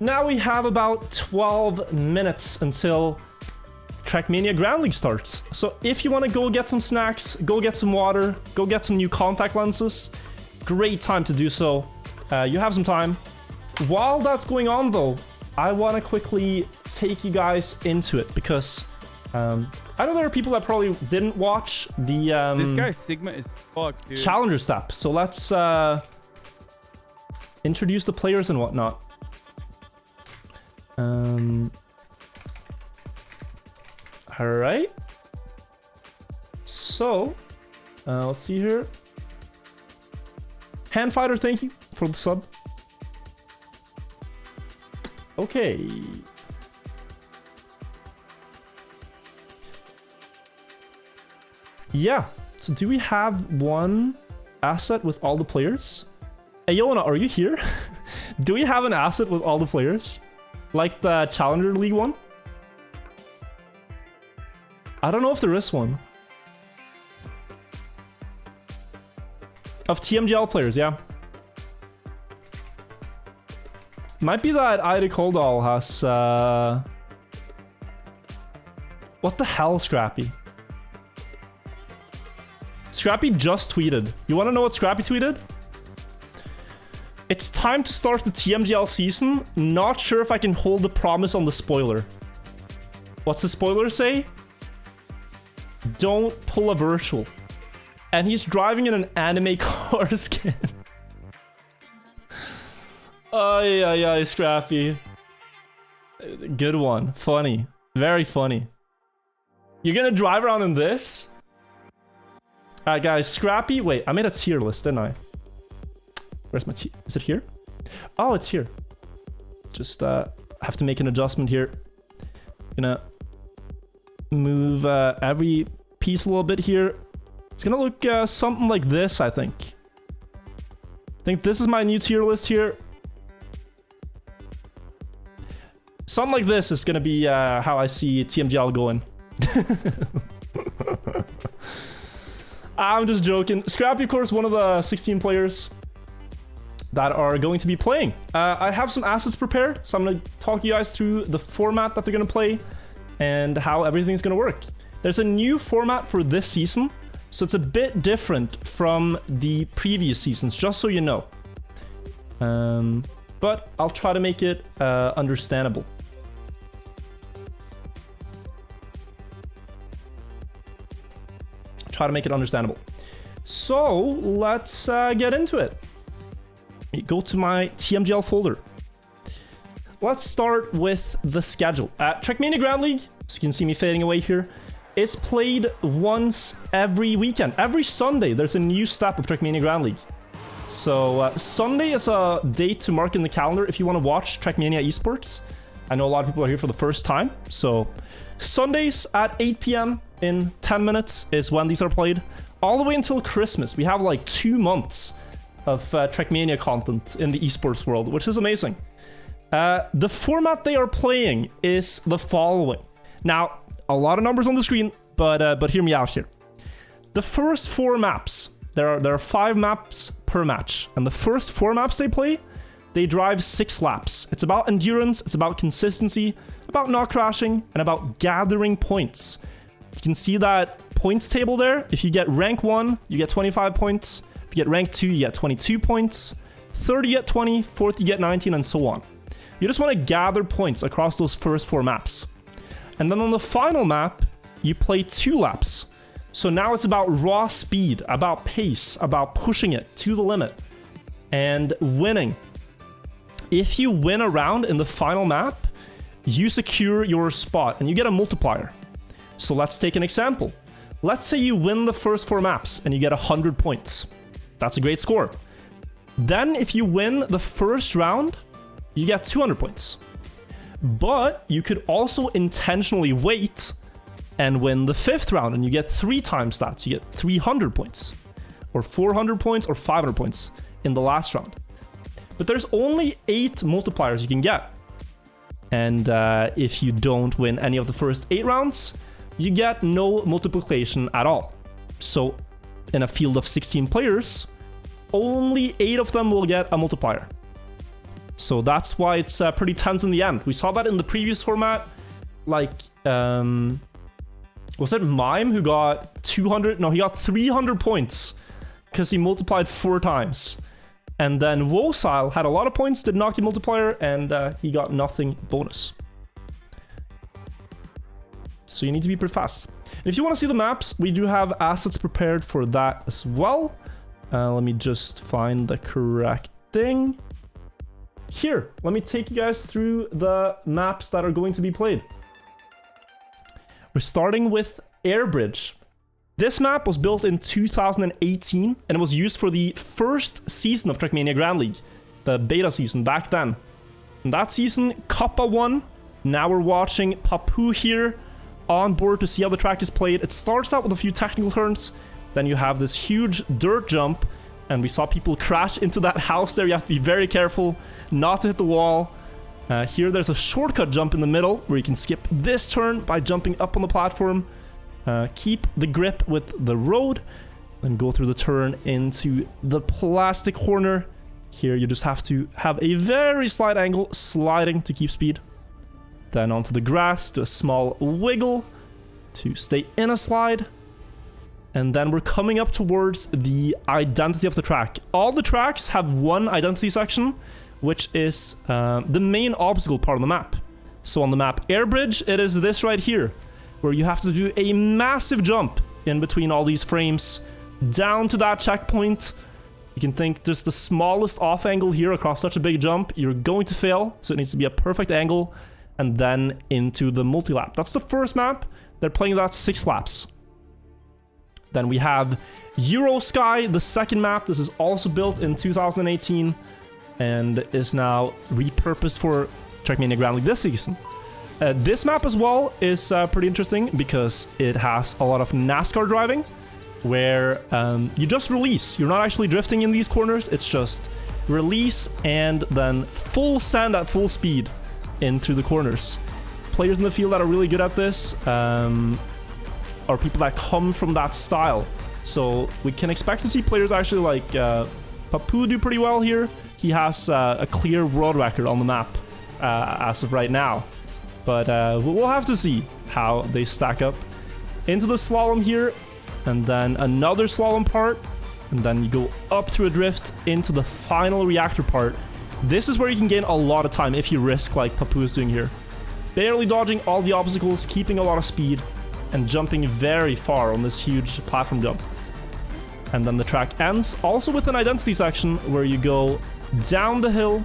now we have about 12 minutes until Trackmania Grand League starts. So if you want to go get some snacks, go get some water, go get some new contact lenses, great time to do so. You have some time. While that's going on though, I want to quickly take you guys into it because I know there are people that probably didn't watch the this guy Sigma is fucked, dude. Challenger step. So let's introduce the players and whatnot. All right. So let's see here. Handfighter, thank you for the sub. Okay. Yeah. So do we have one asset with all the players? Hey, Yona, are you here? Do we have an asset with all the players? Like the Challenger League one? I don't know if there is one. Of TMGL players, yeah. Might be that Ida Koldal has... What the hell, Scrappy? Scrappy just tweeted. You want to know what Scrappy tweeted? It's time to start the TMGL season. Not sure if I can hold the promise on the spoiler. What's the spoiler say? Don't pull a virtual. And he's driving in an anime car skin. Ay, ay, ay, Scrappy. Good one. Funny. Very funny. You're gonna drive around in this? Alright, guys. Scrappy. Wait, I made a tier list, didn't I? Where's my tier? Is it here? Oh, it's here. Just have to make an adjustment here. Gonna move every piece a little bit here. It's gonna look something like this, I think. I think this is my new tier list here. Something like this is gonna be how I see TMGL going. I'm just joking. Scrappy, of course, one of the 16 players that are going to be playing. I have some assets prepared, so I'm gonna talk you guys through the format that they're gonna play and how everything's gonna work. There's a new format for this season, so it's a bit different from the previous seasons, just so you know. But I'll try to make it understandable. Try to make it understandable. So let's get into it. Go to my TMGL folder. Let's start with the schedule. Trackmania Grand League, so you can see me fading away here, is played once every weekend. Every Sunday, there's a new step of Trackmania Grand League. So Sunday is a date to mark in the calendar if you want to watch Trackmania esports. I know a lot of people are here for the first time. So Sundays at 8 p.m. in 10 minutes is when these are played. All the way until Christmas. We have like 2 months of Trackmania content in the esports world, which is amazing. The format they are playing is the following. Now, a lot of numbers on the screen, but hear me out here. The first 4 maps, there are 5 maps per match, and the first 4 maps they play, they drive 6 laps. It's about endurance, it's about consistency, about not crashing, and about gathering points. You can see that points table there. If you get rank 1, you get 25 points. If you get rank 2, you get 22 points. 3rd, you get 20. 4th, you get 19, and so on. You just want to gather points across those first 4 maps. And then on the final map, you play 2 laps. So now it's about raw speed, about pace, about pushing it to the limit, and winning. If you win a round in the final map, you secure your spot, and you get a multiplier. So let's take an example. Let's say you win the first 4 maps, and you get 100 points. That's a great score. Then if you win the first round, you get 200 points. But you could also intentionally wait and win the 5th round, and you get 3 times that. So you get 300 points, or 400 points, or 500 points in the last round. But there's only 8 multipliers you can get. And if you don't win any of the first 8 rounds, you get no multiplication at all. So in a field of 16 players, only 8 of them will get a multiplier. So that's why it's pretty tense in the end. We saw that in the previous format. Like, was it Mime who got 200? No, he got 300 points because he multiplied 4 times. And then Wosile had a lot of points, did not get multiplier, and he got nothing bonus. So you need to be pretty fast. And if you want to see the maps, we do have assets prepared for that as well. Let me just find the correct thing. Here, let me take you guys through the maps that are going to be played. We're starting with Airbridge. This map was built in 2018 and it was used for the first season of Trackmania Grand League, the beta season back then. In that season, Kappa won. Now we're watching Papu here on board to see how the track is played. It starts out with a few technical turns, then you have this huge dirt jump, and we saw people crash into that house there. You have to be very careful not to hit the wall. Here there's a shortcut jump in the middle where you can skip this turn by jumping up on the platform. Keep the grip with the road, then go through the turn into the plastic corner. Here you just have to have a very slight angle, sliding to keep speed. Then onto the grass, do a small wiggle to stay in a slide. And then we're coming up towards the identity of the track. All the tracks have one identity section, which is the main obstacle part of the map. So on the map Airbridge, it is this right here, where you have to do a massive jump in between all these frames down to that checkpoint. You can think just the smallest off angle here across such a big jump, you're going to fail, so it needs to be a perfect angle, and then into the multi-lap. That's the first map. They're playing that 6 laps. Then we have Euro Sky, the second map. This is also built in 2018 and is now repurposed for Trackmania Grand League this season. This map as well is pretty interesting because it has a lot of NASCAR driving where you just release. You're not actually drifting in these corners. It's just release and then full send at full speed in through the corners. Players in the field that are really good at this are people that come from that style. So we can expect to see players actually like Papu do pretty well here. He has a clear world record on the map as of right now. But we'll have to see how they stack up. Into the slalom here, and then another slalom part, and then you go up through a drift into the final reactor part. This is where you can gain a lot of time if you risk like Papu is doing here. Barely dodging all the obstacles, keeping a lot of speed, and jumping very far on this huge platform jump. And then the track ends also with an identity section where you go down the hill,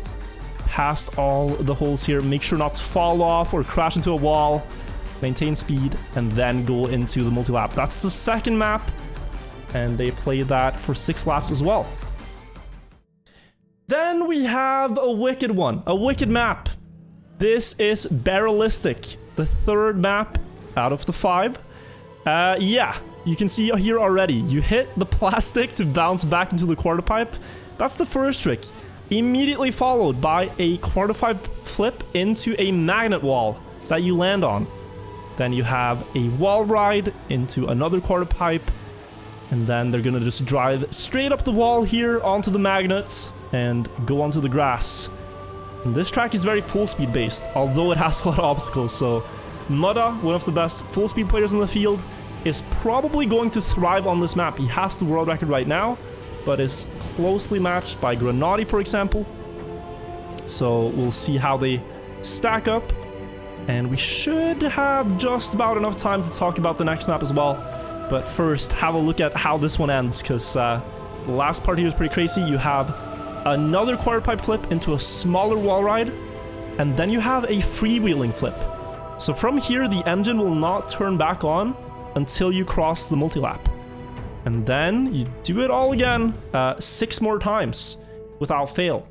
past all the holes here, make sure not to fall off or crash into a wall, maintain speed, and then go into the multi-lap. That's the second map, and they play that for 6 laps as well. Then we have a wicked one, a wicked map. This is Barrelistic, the third map out of the 5. Yeah, you can see here already, you hit the plastic to bounce back into the quarter pipe. That's the first trick. Immediately followed by a quarter pipe flip into a magnet wall that you land on. Then you have a wall ride into another quarter pipe, and then they're gonna just drive straight up the wall here onto the magnets and go onto the grass. And this track is very full speed based, although it has a lot of obstacles, so Mudda, one of the best full speed players in the field, is probably going to thrive on this map. He has the world record right now, but is closely matched by Granati, for example. So we'll see how they stack up, and we should have just about enough time to talk about the next map as well. But first, have a look at how this one ends, because the last part here is pretty crazy. You have another quarter pipe flip into a smaller wall ride, and then you have a freewheeling flip. So from here, the engine will not turn back on until you cross the multi-lap. And then you do it all again 6 more times without fail.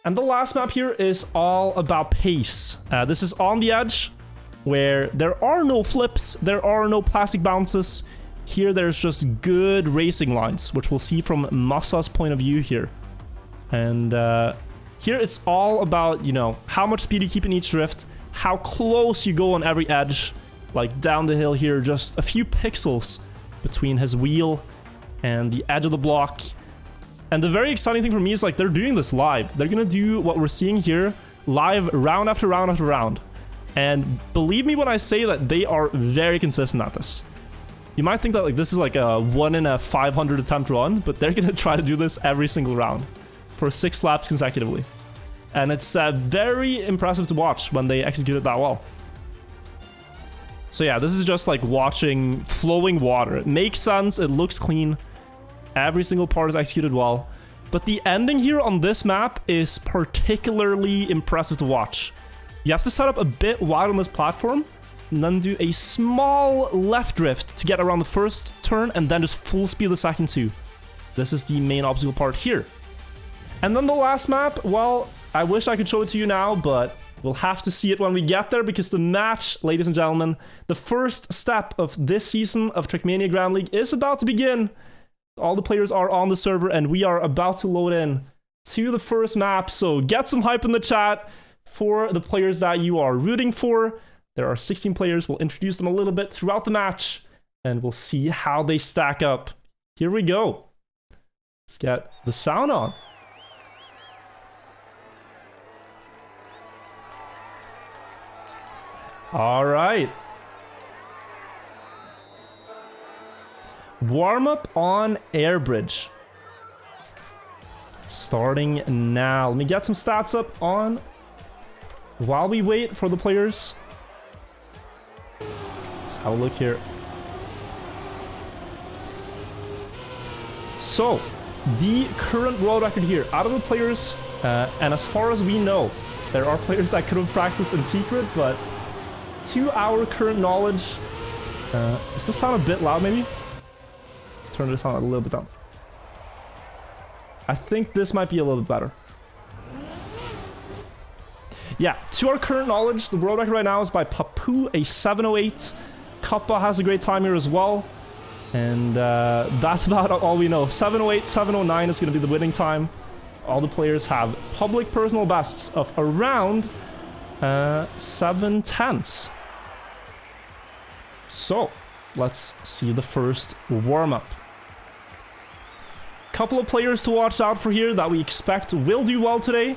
And the last map here is all about pace. This is on the edge, where there are no flips, there are no plastic bounces. Here there's just good racing lines, which we'll see from Massa's point of view here. And here it's all about, you know, how much speed you keep in each drift, how close you go on every edge. Like down the hill here, just a few pixels between his wheel and the edge of the block. And the very exciting thing for me is like they're doing this live. They're gonna do what we're seeing here live round after round after round. And believe me when I say that they are very consistent at this. You might think that like this is like a 1 in a 500 attempt run, but they're gonna try to do this every single round for 6 laps consecutively. And it's very impressive to watch when they execute it that well. So yeah, this is just like watching flowing water. It makes sense, it looks clean. Every single part is executed well. But the ending here on this map is particularly impressive to watch. You have to set up a bit wide on this platform, and then do a small left drift to get around the first turn, and then just full speed the second two. This is the main obstacle part here. And then the last map, well, I wish I could show it to you now, but we'll have to see it when we get there, because the match, ladies and gentlemen, the first step of this season of Trackmania Grand League is about to begin. All the players are on the server, and we are about to load in to the first map. So get some hype in the chat for the players that you are rooting for. There are 16 players. We'll introduce them a little bit throughout the match, and we'll see how they stack up. Here we go. Let's get the sound on. All right. Warm up on Airbridge. Starting now. Let me get some stats up on while we wait for the players. Let's have a look here. So, the current world record here, out of the players, and as far as we know, there are players that could have practiced in secret, but to our current knowledge, is this sound a bit loud maybe? Turn this on a little bit down. I think this might be a little bit better. Yeah, to our current knowledge, the world record right now is by Papu, a 7:08. Kappa has a great time here as well. And that's about all we know. 7:08, 7:09 is going to be the winning time. All the players have public personal bests of around 7:10s. So, let's see the first warm-up. Couple of players to watch out for here that we expect will do well today.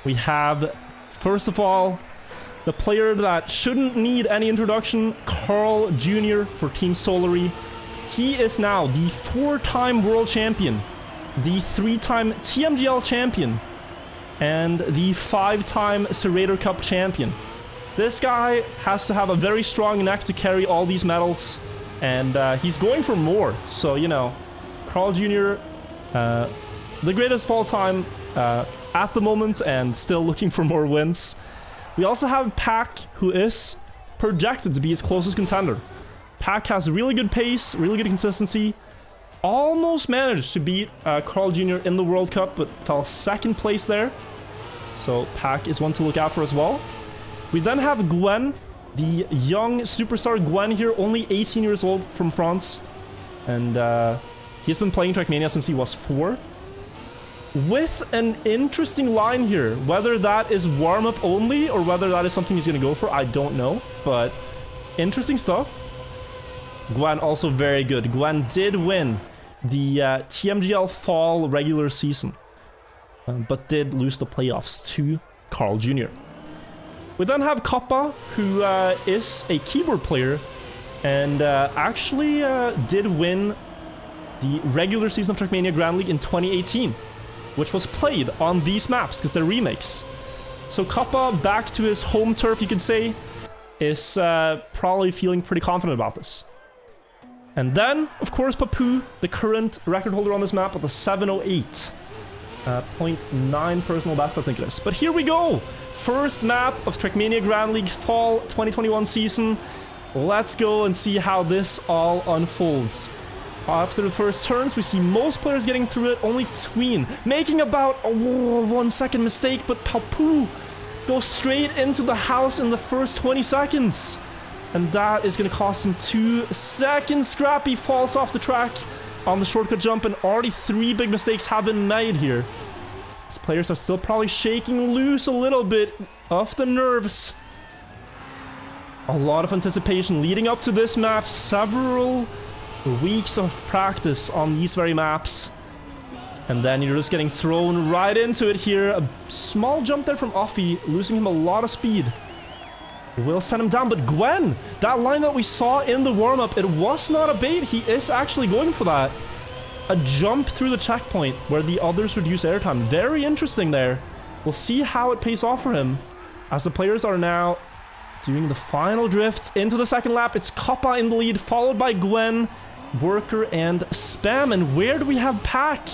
We have, first of all, the player that shouldn't need any introduction, Carl Jr. for Team Solary. He is now the 4-time world champion, the 3-time TMGL champion, and the 5-time Serrator Cup champion. This guy has to have a very strong neck to carry all these medals, and he's going for more. So, you know, Carl Jr., the greatest of all time at the moment, and still looking for more wins. We also have Pack, who is projected to be his closest contender. Pack has really good pace, really good consistency. Almost managed to beat Carl Jr. in the World Cup, but fell 2nd place there. So Pack is one to look out for as well. We then have Gwen, the young superstar Gwen here, only 18 years old, from France. And he's been playing Trackmania since he was 4. With an interesting line here. Whether that is warm-up only or whether that is something he's going to go for, I don't know. But interesting stuff. Gwen also very good. Gwen did win the TMGL Fall regular season, but did lose the playoffs to Carl Jr. We then have Kappa, who is a keyboard player and actually did win the regular season of Trackmania Grand League in 2018, which was played on these maps because they're remakes. So Kappa, back to his home turf, you could say, is probably feeling pretty confident about this. And then, of course, Papu, the current record holder on this map with a 7:08. 0.9 personal best, I think it is. But here we go! First map of Trackmania Grand League Fall 2021 season. Let's go and see how this all unfolds. After the first turns, we see most players getting through it. Only Tween making about a 1 second mistake, but Papu goes straight into the house in the first 20 seconds. And that is going to cost him 2 seconds. Scrappy falls off the track on the shortcut jump, and already 3 big mistakes have been made here. These players are still probably shaking loose a little bit of the nerves. A lot of anticipation leading up to this match. Several weeks of practice on these very maps. And then you're just getting thrown right into it here. A small jump there from Offie, losing him a lot of speed. Will send him down, but Gwen, that line that we saw in the warm-up, it was not a bait. He is actually going for that. A jump through the checkpoint where the others reduce airtime. Very interesting there. We'll see how it pays off for him as the players are now doing the final drift into the second lap. It's Kappa in the lead, followed by Gwen, Worker, and Spam. And where do we have Pack?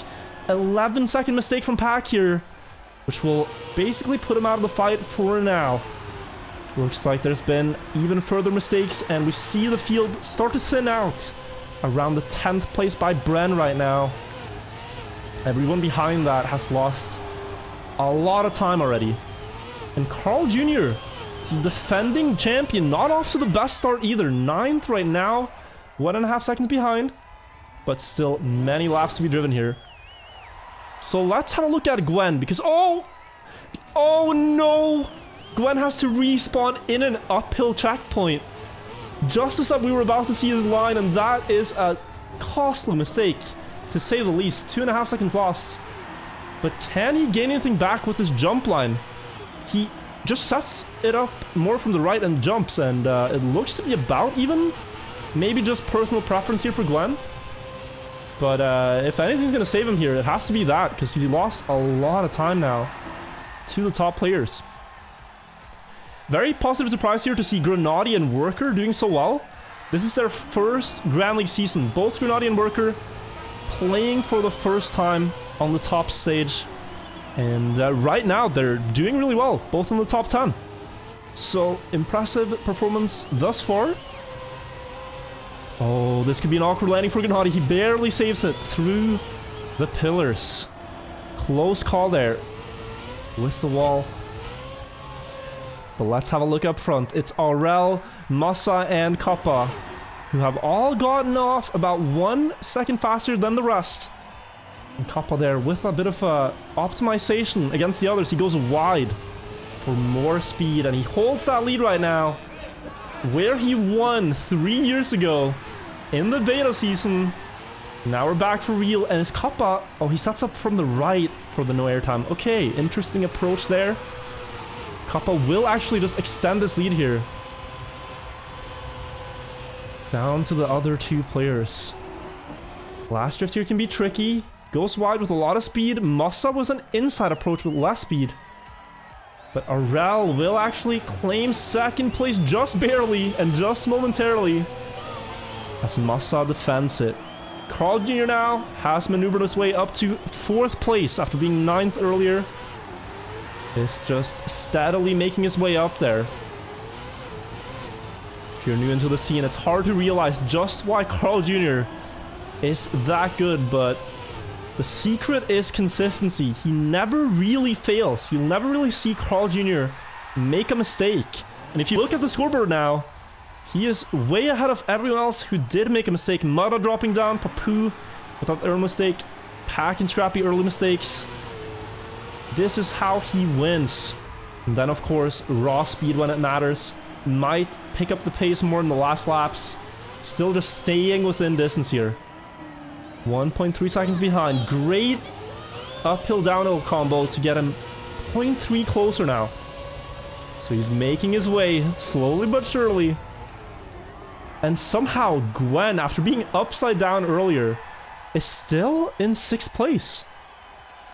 11-second mistake from Pack here, which will basically put him out of the fight for now. Looks like there's been even further mistakes, and we see the field start to thin out around the 10th place by Bren right now. Everyone behind that has lost a lot of time already. And Carl Jr., the defending champion, not off to the best start either. 9th right now, 1.5 seconds behind, but still many laps to be driven here. So let's have a look at Gwen, because oh no! Gwen has to respawn in an uphill checkpoint. Just as we were about to see his line, and that is a costly mistake, to say the least. 2.5 seconds lost. But can he gain anything back with his jump line? He just sets it up more from the right and jumps, and it looks to be about even. Maybe just personal preference here for Gwen. But if anything's going to save him here, it has to be that, because he lost a lot of time now to the top players. Very positive surprise here to see Grenadi and Worker doing so well. This is their first Grand League season. Both Grenadi and Worker playing for the first time on the top stage. And right now, they're doing really well, both in the top 10. So, impressive performance thus far. Oh, this could be an awkward landing for Grenadi. He barely saves it through the pillars. Close call there with the wall. But let's have a look up front. It's Aurel, Massa, and Kappa, who have all gotten off about 1 second faster than the rest. And Kappa there with a bit of optimization against the others. He goes wide for more speed, and he holds that lead right now, where he won 3 years ago in the beta season. Now we're back for real, and it's Kappa. Oh, he sets up from the right for the no airtime. Okay, interesting approach there. Kappa will actually just extend this lead here. Down to the other 2 players. Last drift here can be tricky. Goes wide with a lot of speed. Massa with an inside approach with less speed. But Aurel will actually claim second place just barely and just momentarily, as Massa defends it. Carl Jr. now has maneuvered his way up to 4th place after being 9th earlier. Is just steadily making his way up there. If you're new into the scene, it's hard to realize just why Carl Jr. is that good, but the secret is consistency. He never really fails. You'll never really see Carl Jr. make a mistake. And if you look at the scoreboard now, he is way ahead of everyone else who did make a mistake. Mudda dropping down, Papu with that early mistake, Pack and Scrappy early mistakes. This is how he wins. And then, of course, raw speed when it matters. Might pick up the pace more in the last laps. Still just staying within distance here. 1.3 seconds behind. Great uphill downhill combo to get him 0.3 closer now. So he's making his way slowly but surely. And somehow Gwen, after being upside down earlier, is still in 6th place.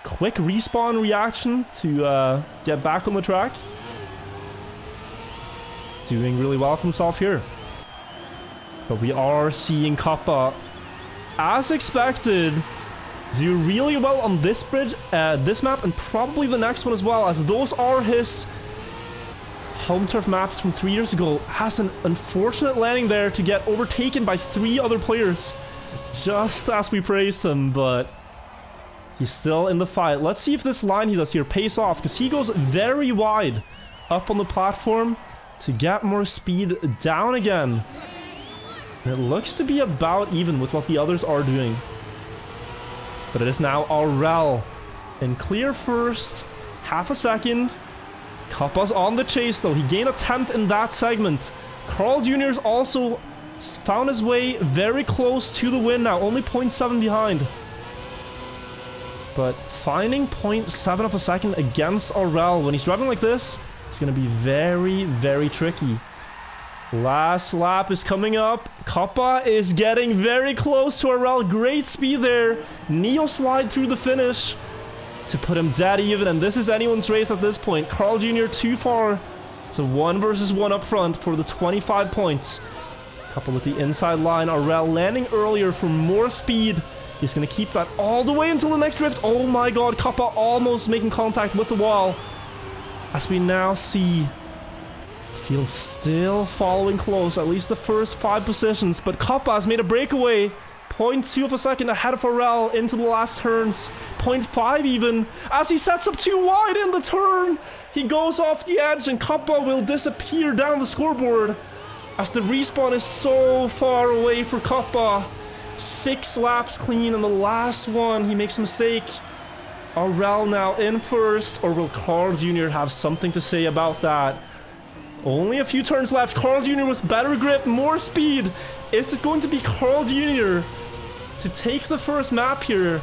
Quick respawn reaction to get back on the track. Doing really well for himself here. But we are seeing Kappa, as expected, do really well on this bridge, this map, and probably the next one as well, as those are his home turf maps from 3 years ago. Has an unfortunate landing there to get overtaken by 3 other players, just as we praised him, but he's still in the fight. Let's see if this line he does here pays off, because he goes very wide up on the platform to get more speed down again. And it looks to be about even with what the others are doing. But it is now Aurel in clear first, half a second. Kappa's on the chase though. He gained a 10th in that segment. Carl Jr.'s also found his way very close to the win now, only 0.7 behind. But finding 0.7 of a second against Aurel when he's driving like this is going to be very, very tricky. Last lap is coming up. Kappa is getting very close to Aurel. Great speed there. Neo slide through the finish to put him dead even. And this is anyone's race at this point. Carl Jr. too far. It's a 1 versus 1 up front for the 25 points. Kappa with the inside line. Aurel landing earlier for more speed. He's going to keep that all the way until the next drift. Oh my god, Kappa almost making contact with the wall. As we now see field still following close, at least the first 5 positions. But Kappa has made a breakaway. 0.2 of a second ahead of Aurel into the last turns. 0.5 even. As he sets up too wide in the turn. He goes off the edge and Kappa will disappear down the scoreboard. As the respawn is so far away for Kappa. 6 laps clean and the last one he makes a mistake. Aurel now in first. Or will Carl Jr. have something to say about that? Only a few turns left. Carl Jr. with better grip, more speed. Is it going to be Carl Jr. to take the first map here?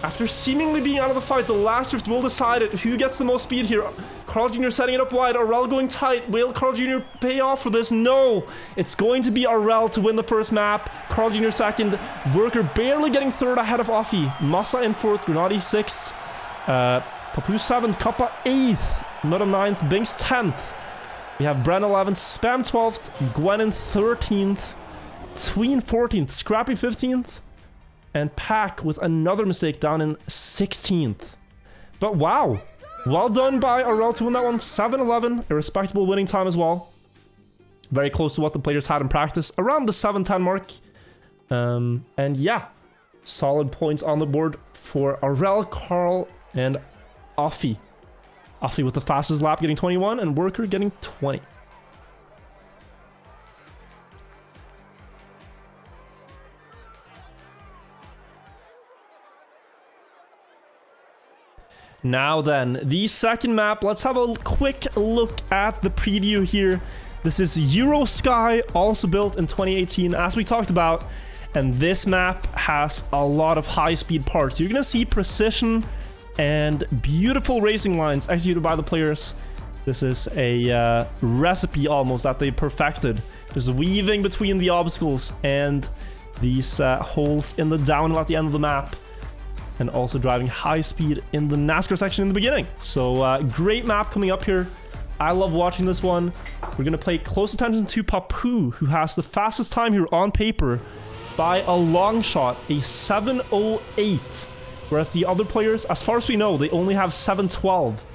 After seemingly being out of the fight, the last drift will decide it. Who gets the most speed here? Carl Jr. setting it up wide. Aurel going tight. Will Carl Jr. pay off for this? No. It's going to be Aurel to win the first map. Carl Jr. second. Worker barely getting third ahead of Offie. Massa in fourth. Grenadi sixth. Papu seventh. Kappa eighth. Nodam ninth. Binks 10th. We have Bren 11th, Spam 12th, Gwenin 13th, Tween 14th, Scrappy 15th, and Pack with another mistake down in 16th. But wow, well done by Aurel to win that one. 7-11, a respectable winning time as well. Very close to what the players had in practice, around the 7-10 mark. And yeah, solid points on the board for Aurel, Carl, and Offie. Offie with the fastest lap getting 21 and Worker getting 20. Now then, the second map. Let's have a quick look at the preview here. This is Euro Sky, also built in 2018, as we talked about. And this map has a lot of high-speed parts. You're going to see precision and beautiful racing lines executed by the players. This is a recipe almost that they perfected. Just weaving between the obstacles and these holes in the downhill at the end of the map. And also driving high speed in the NASCAR section in the beginning. So great map coming up here. I love watching this one. We're going to pay close attention to Papu, who has the fastest time here on paper by a long shot, a 7:08. Whereas the other players, as far as we know, they only have 7:12.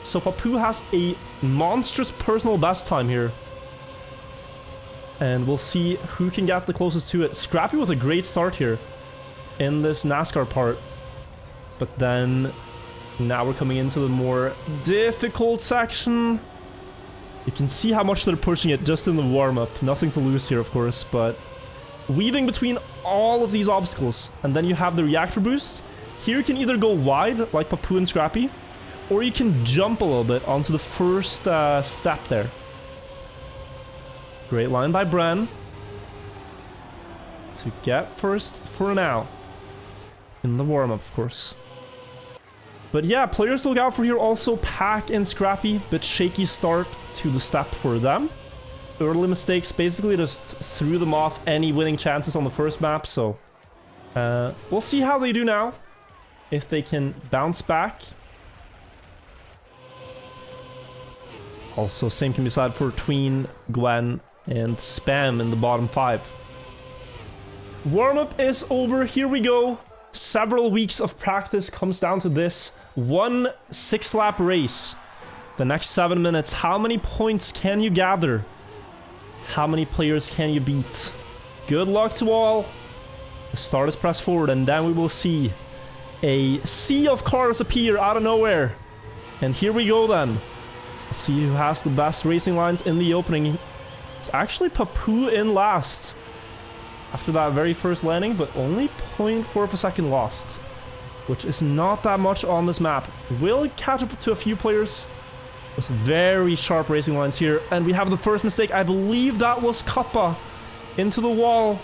So Papu has a monstrous personal best time here. And we'll see who can get the closest to it. Scrappy with a great start here in this NASCAR part. But then now we're coming into the more difficult section. You can see how much they're pushing it just in the warm-up. Nothing to lose here, of course, but weaving between all of these obstacles. And then you have the reactor boost. Here you can either go wide, like Papu and Scrappy, or you can jump a little bit onto the first step there. Great line by Bren to get first for now. In the warm-up, of course. But yeah, players to look out for here also Pack and Scrappy. Bit shaky start to the step for them. Early mistakes basically just threw them off any winning chances on the first map, so we'll see how they do now. If they can bounce back. Also, same can be said for Tween, Gwen, and Spam in the bottom 5. Warm-up is over. Here we go. Several weeks of practice comes down to this. 1 6-lap race. The next 7 minutes. How many points can you gather? How many players can you beat? Good luck to all. The start is pressed forward, and then we will see a sea of cars appear out of nowhere. And here we go then. Let's see who has the best racing lines in the opening. It's actually Papu in last. After that very first landing, but only 0.4 of a second lost. Which is not that much on this map. Will catch up to a few players with very sharp racing lines here. And we have the first mistake. I believe that was Kappa into the wall.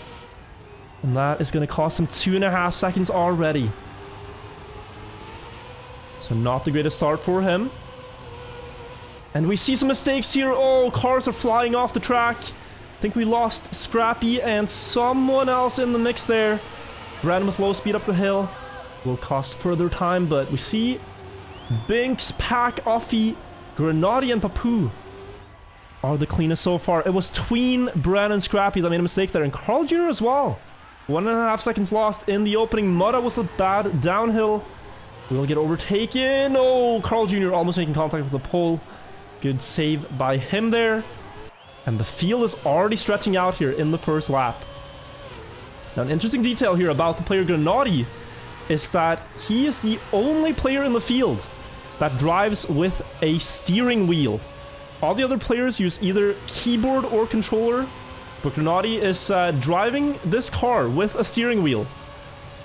And that is going to cost him 2.5 seconds already. So not the greatest start for him. And we see some mistakes here. Oh, cars are flying off the track. I think we lost Scrappy and someone else in the mix there. Brandon with low speed up the hill. Will cost further time, but we see Binks, Pack, Offie, Grenadi, and Papu are the cleanest so far. It was Tween, Brandon, and Scrappy that made a mistake there, and Carl Jr. as well. 1.5 seconds lost in the opening. Mutta with a bad downhill. Will get overtaken. Oh, Carl Jr. almost making contact with the pole. Good save by him there. And the field is already stretching out here in the first lap. Now, an interesting detail here about the player Grenadi is that he is the only player in the field that drives with a steering wheel. All the other players use either keyboard or controller, but Grenadi is driving this car with a steering wheel.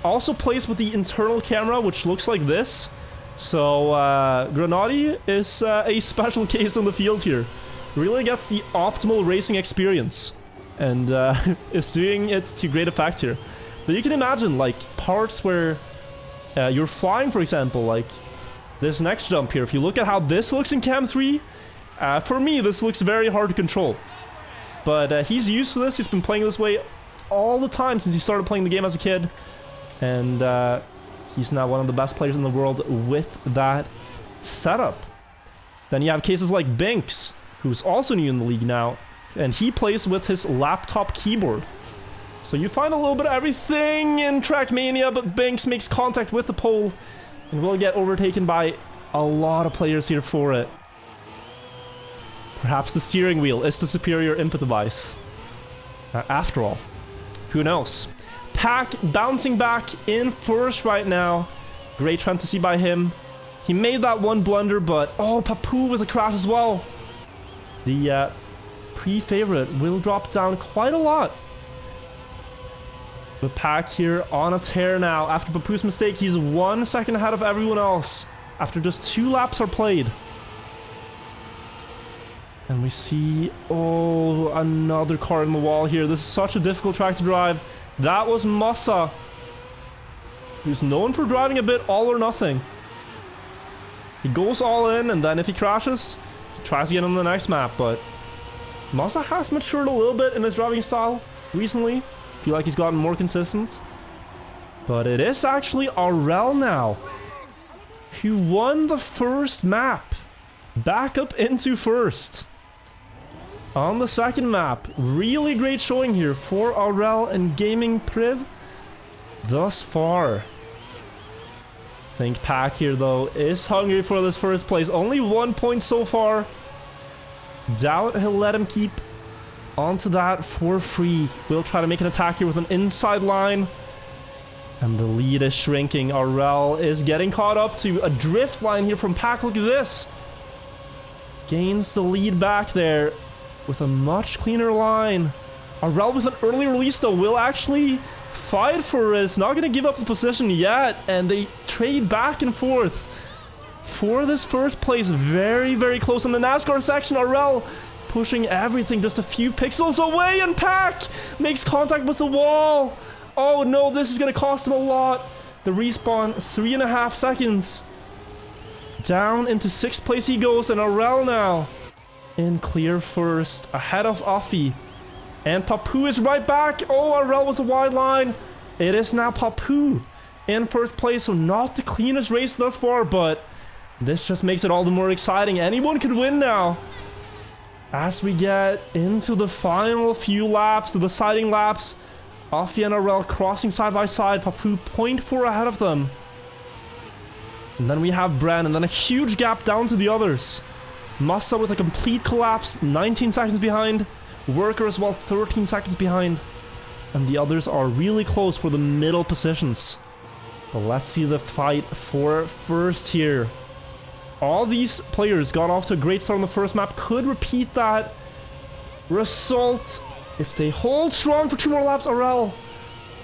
Also plays with the internal camera, which looks like this. So Grenadi is a special case in the field here. Really gets the optimal racing experience and is doing it to great effect here. But you can imagine like parts where you're flying, for example, like this next jump here. If you look at how this looks in Cam 3, for me this looks very hard to control. But he's used to this. He's been playing this way all the time since he started playing the game as a kid. And he's now one of the best players in the world with that setup. Then you have cases like Binks, who's also new in the league now, and he plays with his laptop keyboard. So you find a little bit of everything in Trackmania, but Binks makes contact with the pole and will get overtaken by a lot of players here for it. Perhaps the steering wheel is the superior input device. After all, who knows? Pack bouncing back in first right now. Great trend to see by him. He made that one blunder, but oh, Papu with a crash as well. The pre-favorite will drop down quite a lot. The Pack here on a tear now. After Papu's mistake, he's 1 second ahead of everyone else after just 2 laps are played. And we see, oh, another car in the wall here. This is such a difficult track to drive. That was Massa, who's known for driving a bit all or nothing. He goes all in, and then if he crashes, he tries again on the next map. But Massa has matured a little bit in his driving style recently. I feel like he's gotten more consistent. But it is actually Aurel now who won the first map. Back up into first. On the second map, really great showing here for Aurel and Gaming Priv thus far. I think Pack here though is hungry for this first place. Only 1 point so far. Doubt he'll let him keep onto that for free. We'll try to make an attack here with an inside line. And the lead is shrinking. Aurel is getting caught up to a drift line here from Pack. Look at this. Gains the lead back there with a much cleaner line. Aurel with an early release though will actually fight for it. Not going to give up the position yet. And they trade back and forth for this first place. Very, very close in the NASCAR section. Aurel pushing everything just a few pixels away, and Pack makes contact with the wall. Oh no, this is going to cost him a lot. The respawn, 3.5 seconds. Down into 6th place he goes, and Aurel now in clear first, ahead of Offie. And Papu is right back. Oh, Aurel with a wide line. It is now Papu in first place, so not the cleanest race thus far, but this just makes it all the more exciting. Anyone could win now. As we get into the final few laps, the deciding laps, Offie and Aurel crossing side by side, Papu 0.4 ahead of them. And then we have Brandon, then a huge gap down to the others. Massa with a complete collapse, 19 seconds behind. Worker as well, 13 seconds behind. And the others are really close for the middle positions. But let's see the fight for first here. All these players got off to a great start on the first map. Could repeat that result if they hold strong for 2 more laps. Aurel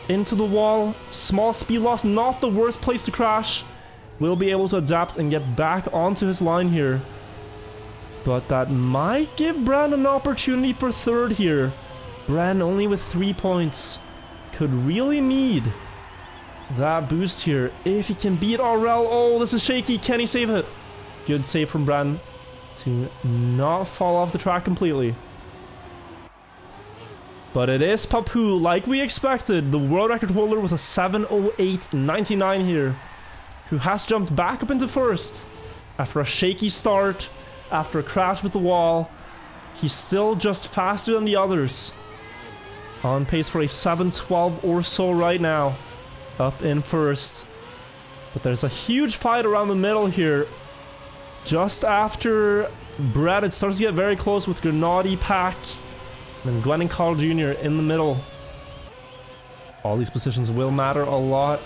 into the wall. Small speed loss, not the worst place to crash. Will be able to adapt and get back onto his line here. But that might give Brandon an opportunity for third here. Brandon only with 3 points. Could really need that boost here. If he can beat RL. Oh, this is shaky. Can he save it? Good save from Bren to not fall off the track completely. But it is Papu, like we expected, the world record holder with a 7:08.99 here, who has jumped back up into first after a shaky start, after a crash with the wall. He's still just faster than the others. On pace for a 7:12 or so right now, up in first. But there's a huge fight around the middle here. Just after Brett, it starts to get very close with Grenadi, Pack, and then Gwen and Carl Jr. in the middle. All these positions will matter a lot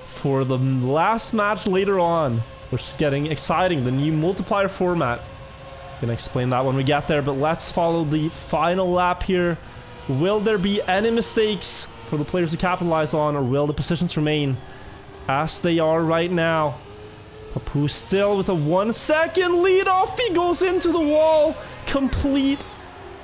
for the last match later on, which is getting exciting, the new multiplier format. Gonna explain that when we get there, but let's follow the final lap here. Will there be any mistakes for the players to capitalize on, or will the positions remain as they are right now? Papu still with a 1 second lead. Off he goes into the wall. Complete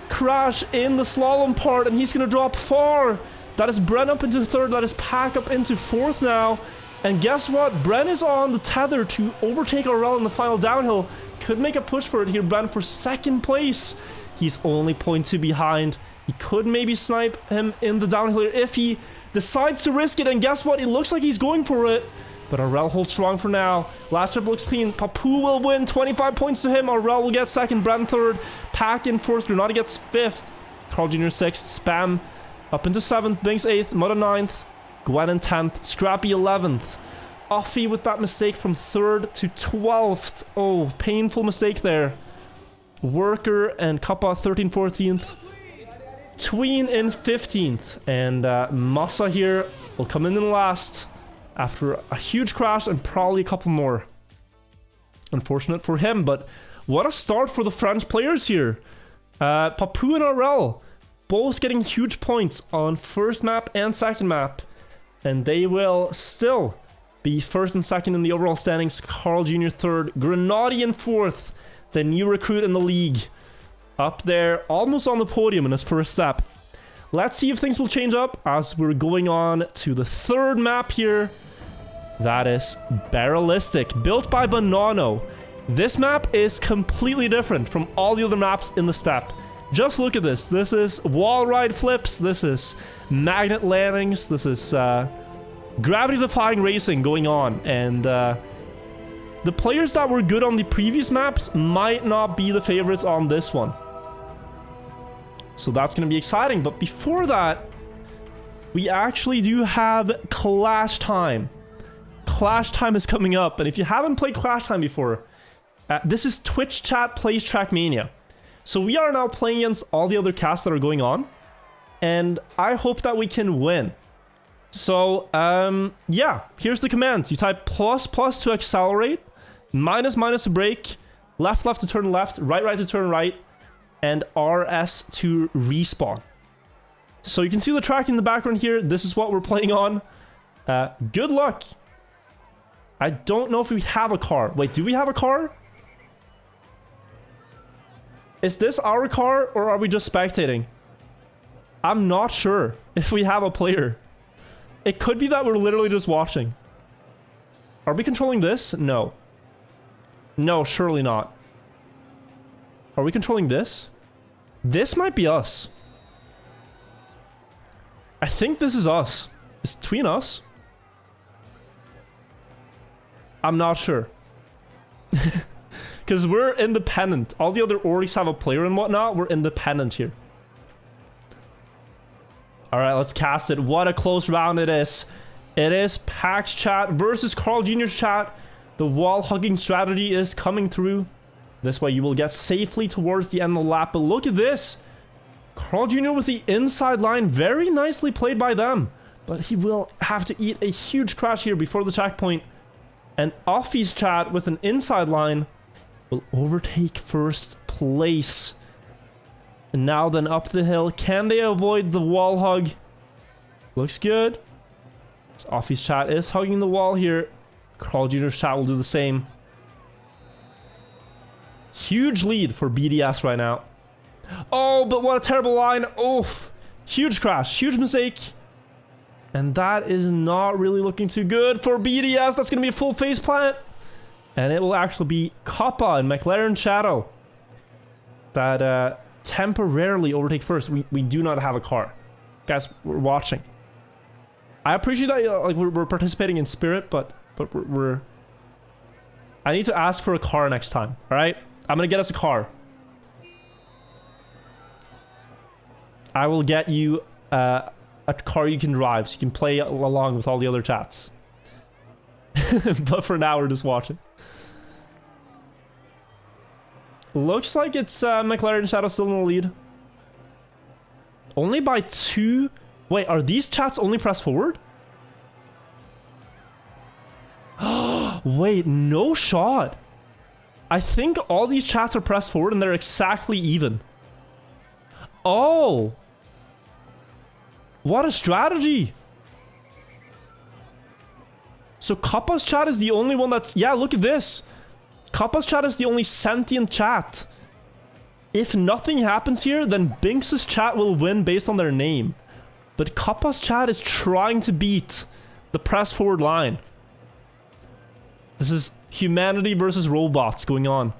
crash in the slalom part, and he's gonna drop far. That is Bren up into third. That is Pack up into fourth now. And guess what? Bren is on the tether to overtake RL in the final downhill. Could make a push for it here. Bren for second place. He's only 0.2 behind. He could maybe snipe him in the downhill here if he decides to risk it. And guess what? It looks like he's going for it. But RL holds strong for now. Last trip looks clean. Papu will win. 25 points to him. RL will get second. Bren third. Pack in fourth. Grenada gets fifth. Carl Jr. sixth. Spam up into seventh. Binks eighth. Mudda ninth. Gwen in 10th. Scrappy 11th. Offie with that mistake from 3rd to 12th. Oh, painful mistake there. Worker and Kappa 13th, 14th. Tween in 15th. And Massa here will come in last after a huge crash and probably a couple more. Unfortunate for him, but what a start for the French players here. Papu and RL both getting huge points on first map and second map. And they will still be first and second in the overall standings. Carl Jr. third. Grenadi in fourth. The new recruit in the league. Up there, almost on the podium in his first step. Let's see if things will change up as we're going on to the third map here. That is Barrelistic, built by Bonanno. This map is completely different from all the other maps in the step. Just look at this. This is wall ride flips. This is magnet landings. This is gravity-defying racing going on. And the players that were good on the previous maps might not be the favorites on this one. So that's going to be exciting. But before that, we actually do have Clash Time. Clash Time is coming up. And if you haven't played Clash Time before, this is Twitch chat plays Trackmania. So we are now playing against all the other casts that are going on. And I hope that we can win. So, yeah, here's the commands. You type plus to accelerate, minus to brake, left to turn left, right to turn right, and RS to respawn. So you can see the track in the background here. This is what we're playing on. Good luck. I don't know if we have a car. Wait, do we have a car? Is this our car, or are we just spectating? I'm not sure if we have a player. It could be that we're literally just watching. Are we controlling this? No. No, surely not. Are we controlling this? This might be us. I think this is us. It's between us. I'm not sure. Because we're independent. All the other orgs have a player and whatnot. We're independent here. Alright, let's cast it. What a close round it is. It is Pax chat versus Carl Jr.'s chat. The wall hugging strategy is coming through. This way you will get safely towards the end of the lap. But look at this. Carl Jr. with the inside line. Very nicely played by them. But he will have to eat a huge crash here before the checkpoint. And Offie's chat with an inside line will overtake first place. And now then up the hill. Can they avoid the wall hug? Looks good. So Offie's chat is hugging the wall here. Carl Jr.'s chat will do the same. Huge lead for BDS right now. Oh, but what a terrible line. Oh, huge crash. Huge mistake. And that is not really looking too good for BDS. That's going to be a full face plant. And it will actually be Kappa and McLaren Shadow that temporarily overtake first. We do not have a car. Guys, we're watching. I appreciate that like we're participating in spirit, but we're... I need to ask for a car next time, alright? I'm going to get us a car. I will get you a car you can drive so you can play along with all the other chats. But for now, we're just watching. Looks like it's McLaren Shadow still in the lead. Only by 2. Wait, are these chats only press forward? Wait, no shot. I think all these chats are pressed forward and they're exactly even. Oh. What a strategy. So Kappa's chat is the only one that's... Yeah, look at this. Kappa's chat is the only sentient chat. If nothing happens here, then Binks' chat will win based on their name. But Kappa's chat is trying to beat the press forward line. This is humanity versus robots going on.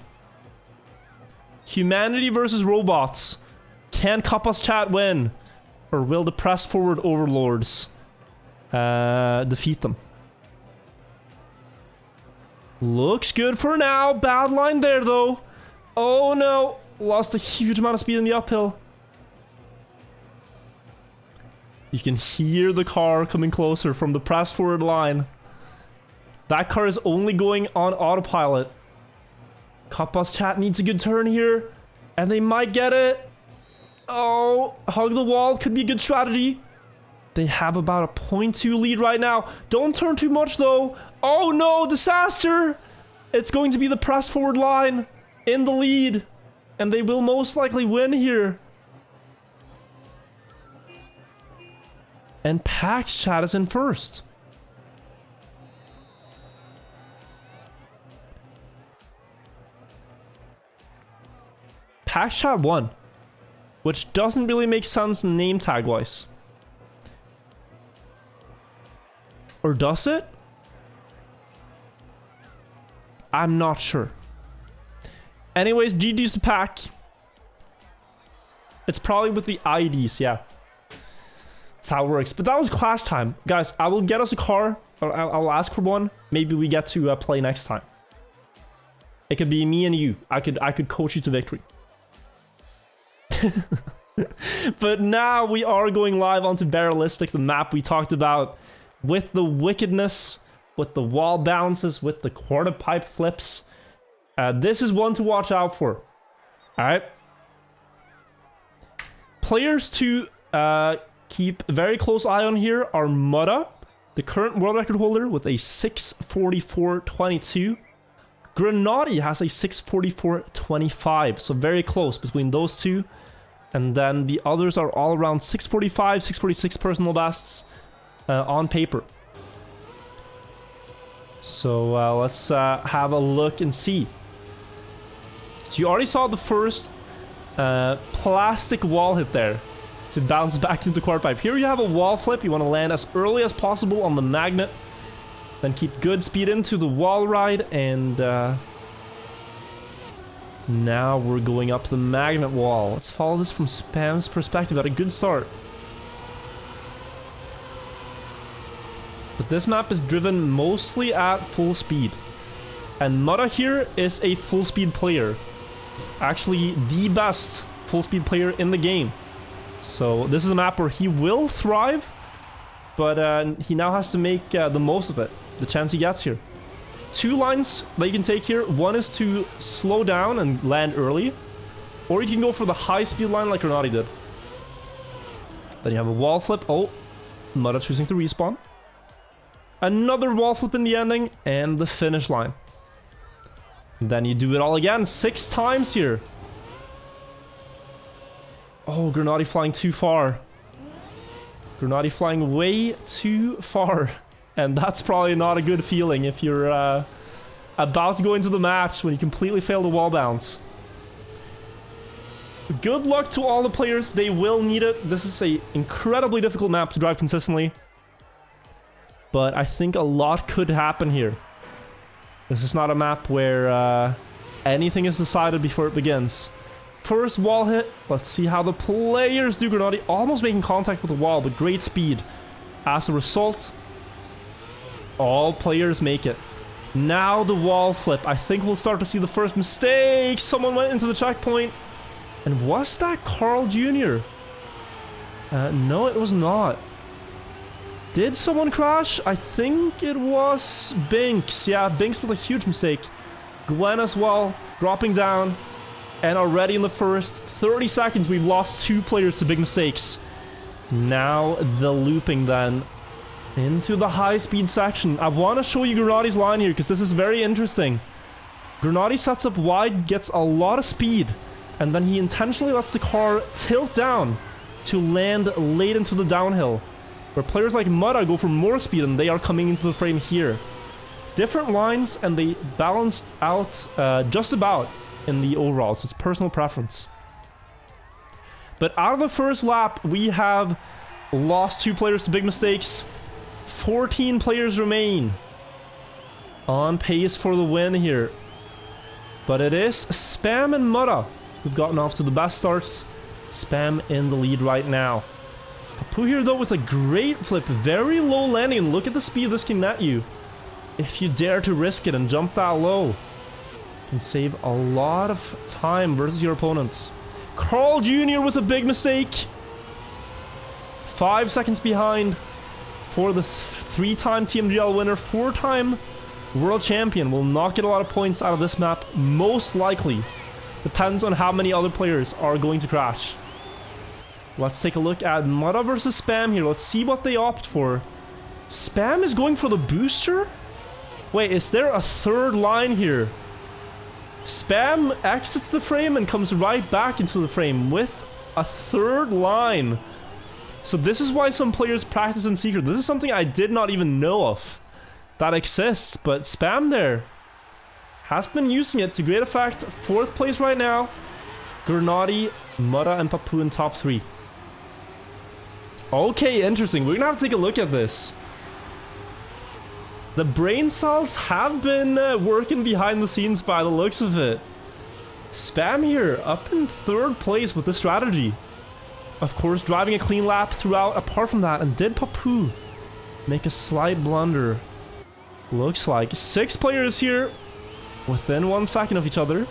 Humanity versus robots. Can Kappa's chat win? Or will the press forward overlords defeat them? Looks good for now. Bad line there, though. Oh, no. Lost a huge amount of speed in the uphill. You can hear the car coming closer from the press forward line. That car is only going on autopilot. Kappa's chat needs a good turn here. And they might get it. Oh, hug the wall. Could be a good strategy. They have about a 0.2 lead right now. Don't turn too much, though. Oh, no. Disaster. It's going to be the press forward line in the lead. And they will most likely win here. And Pax chat is in first. Pax chat won. Which doesn't really make sense name tag wise. Or does it? I'm not sure. Anyways, GG's to Pack. It's probably with the IDs, yeah. That's how it works. But that was Clash time. Guys, I will get us a car. Or I'll ask for one. Maybe we get to play next time. It could be me and you. I could coach you to victory. But now we are going live onto Barrelistic, the map we talked about, with the wickedness, with the wall bounces, with the quarter pipe flips. This is one to watch out for. Alright. Players to keep a very close eye on here are Mutta, the current world record holder with a 6:44.22. Grenadi has a 6:44.25, so very close between those two. And then the others are all around 6:45, 6:46 personal bests on paper. So let's have a look and see. So you already saw the first plastic wall hit there to bounce back into the quarter pipe. Here you have a wall flip. You want to land as early as possible on the magnet. Then keep good speed into the wall ride. And now we're going up the magnet wall. Let's follow this from Spam's perspective. At a good start. But this map is driven mostly at full speed. And Mutta here is a full speed player. Actually, the best full speed player in the game. So this is a map where he will thrive. But he now has to make the most of it. The chance he gets here. Two lines that you can take here. One is to slow down and land early. Or you can go for the high speed line like Grenadi did. Then you have a wall flip. Oh, Mutta choosing to respawn. Another wall flip in the ending. And the finish line. And then you do it all again. 6 times here. Oh, Grenadi flying too far. Grenadi flying way too far. And that's probably not a good feeling if you're about to go into the match when you completely fail the wall bounce. Good luck to all the players. They will need it. This is an incredibly difficult map to drive consistently. but I think a lot could happen here. This is not a map where anything is decided before it begins. First wall hit. Let's see how the players do. Granati almost making contact with the wall, but great speed. As a result, all players make it. Now the wall flip. I think we'll start to see the first mistake. Someone went into the checkpoint. And was that Carl Jr.? No, it was not. Did someone crash? I think it was Binks. Yeah, Binks with a huge mistake. Gwen as well, dropping down. And already in the first 30 seconds, we've lost 2 players to big mistakes. Now the looping then into the high-speed section. I want to show you Granati's line here because this is very interesting. Granati sets up wide, gets a lot of speed, and then he intentionally lets the car tilt down to land late into the downhill, where players like Mutta go for more speed and they are coming into the frame here. Different lines, and they balanced out just about in the overall, so it's personal preference. But out of the first lap, we have lost 2 players to big mistakes. 14 players remain on pace for the win here. But it is Spam and Mutta who've gotten off to the best starts. Spam in the lead right now. Papu here though with a great flip, very low landing. Look at the speed this can net you. If you dare to risk it and jump that low, can save a lot of time versus your opponents. Carl Jr. with a big mistake. 5 seconds behind for the 3-time TMGL winner, 4-time world champion. Will not get a lot of points out of this map, most likely. Depends on how many other players are going to crash. Let's take a look at Mutta versus Spam here. Let's see what they opt for. Spam is going for the booster? Wait, is there a third line here? Spam exits the frame and comes right back into the frame with a third line. So this is why some players practice in secret. This is something I did not even know of that exists, but Spam there has been using it to great effect. 4th place right now. Granati, Mutta, and Papu in top 3. Okay, interesting. We're gonna have to take a look at this. The brain cells have been working behind the scenes by the looks of it. Spam here up in 3rd place with this strategy. Of course, driving a clean lap throughout. Apart from that, and did Papu make a slight blunder? Looks like 6 players here within 1 second of each other.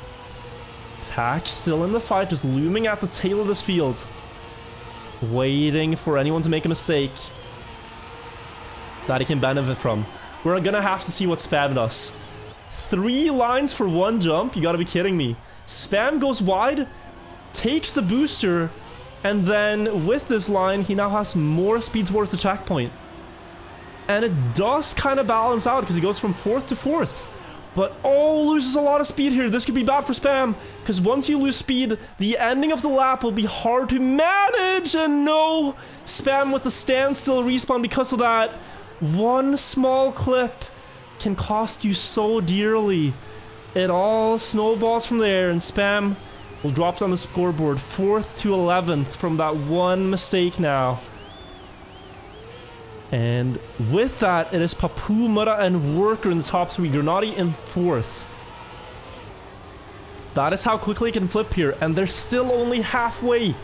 Pack still in the fight, just looming at the tail of this field, waiting for anyone to make a mistake that he can benefit from. We're gonna have to see what Spam does. 3 lines for 1 jump? You gotta be kidding me. Spam goes wide, takes the booster, and then with this line, he now has more speed towards the checkpoint. And it does kind of balance out because he goes from 4th to 4th. But oh, loses a lot of speed here. This could be bad for Spam, because once you lose speed, the ending of the lap will be hard to manage. And no, Spam with the standstill respawn because of that. 1 small clip can cost you so dearly. It all snowballs from there, and Spam will drop down the scoreboard 4th to 11th from that 1 mistake now. And with that, it is Papu, Mutta, and Worker in the top 3. Granati in 4th. That is how quickly it can flip here. And they're still only halfway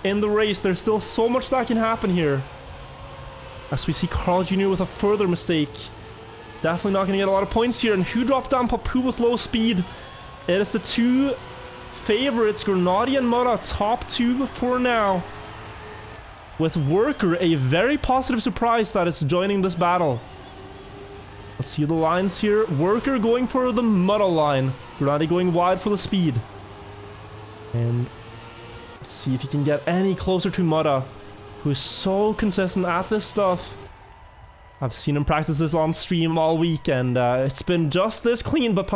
in the race. There's still so much that can happen here. As we see Carl Jr. with a further mistake. Definitely not going to get a lot of points here. And who dropped down Papu with low speed? It is the 2 favorites, Granati and Mutta, top 2 for now. With Worker, a very positive surprise that is joining this battle. Let's see the lines here. Worker going for the Mutta line. Granati going wide for the speed. And let's see if he can get any closer to Mutta, who is so consistent at this stuff. I've seen him practice this on stream all week, and it's been just this clean, but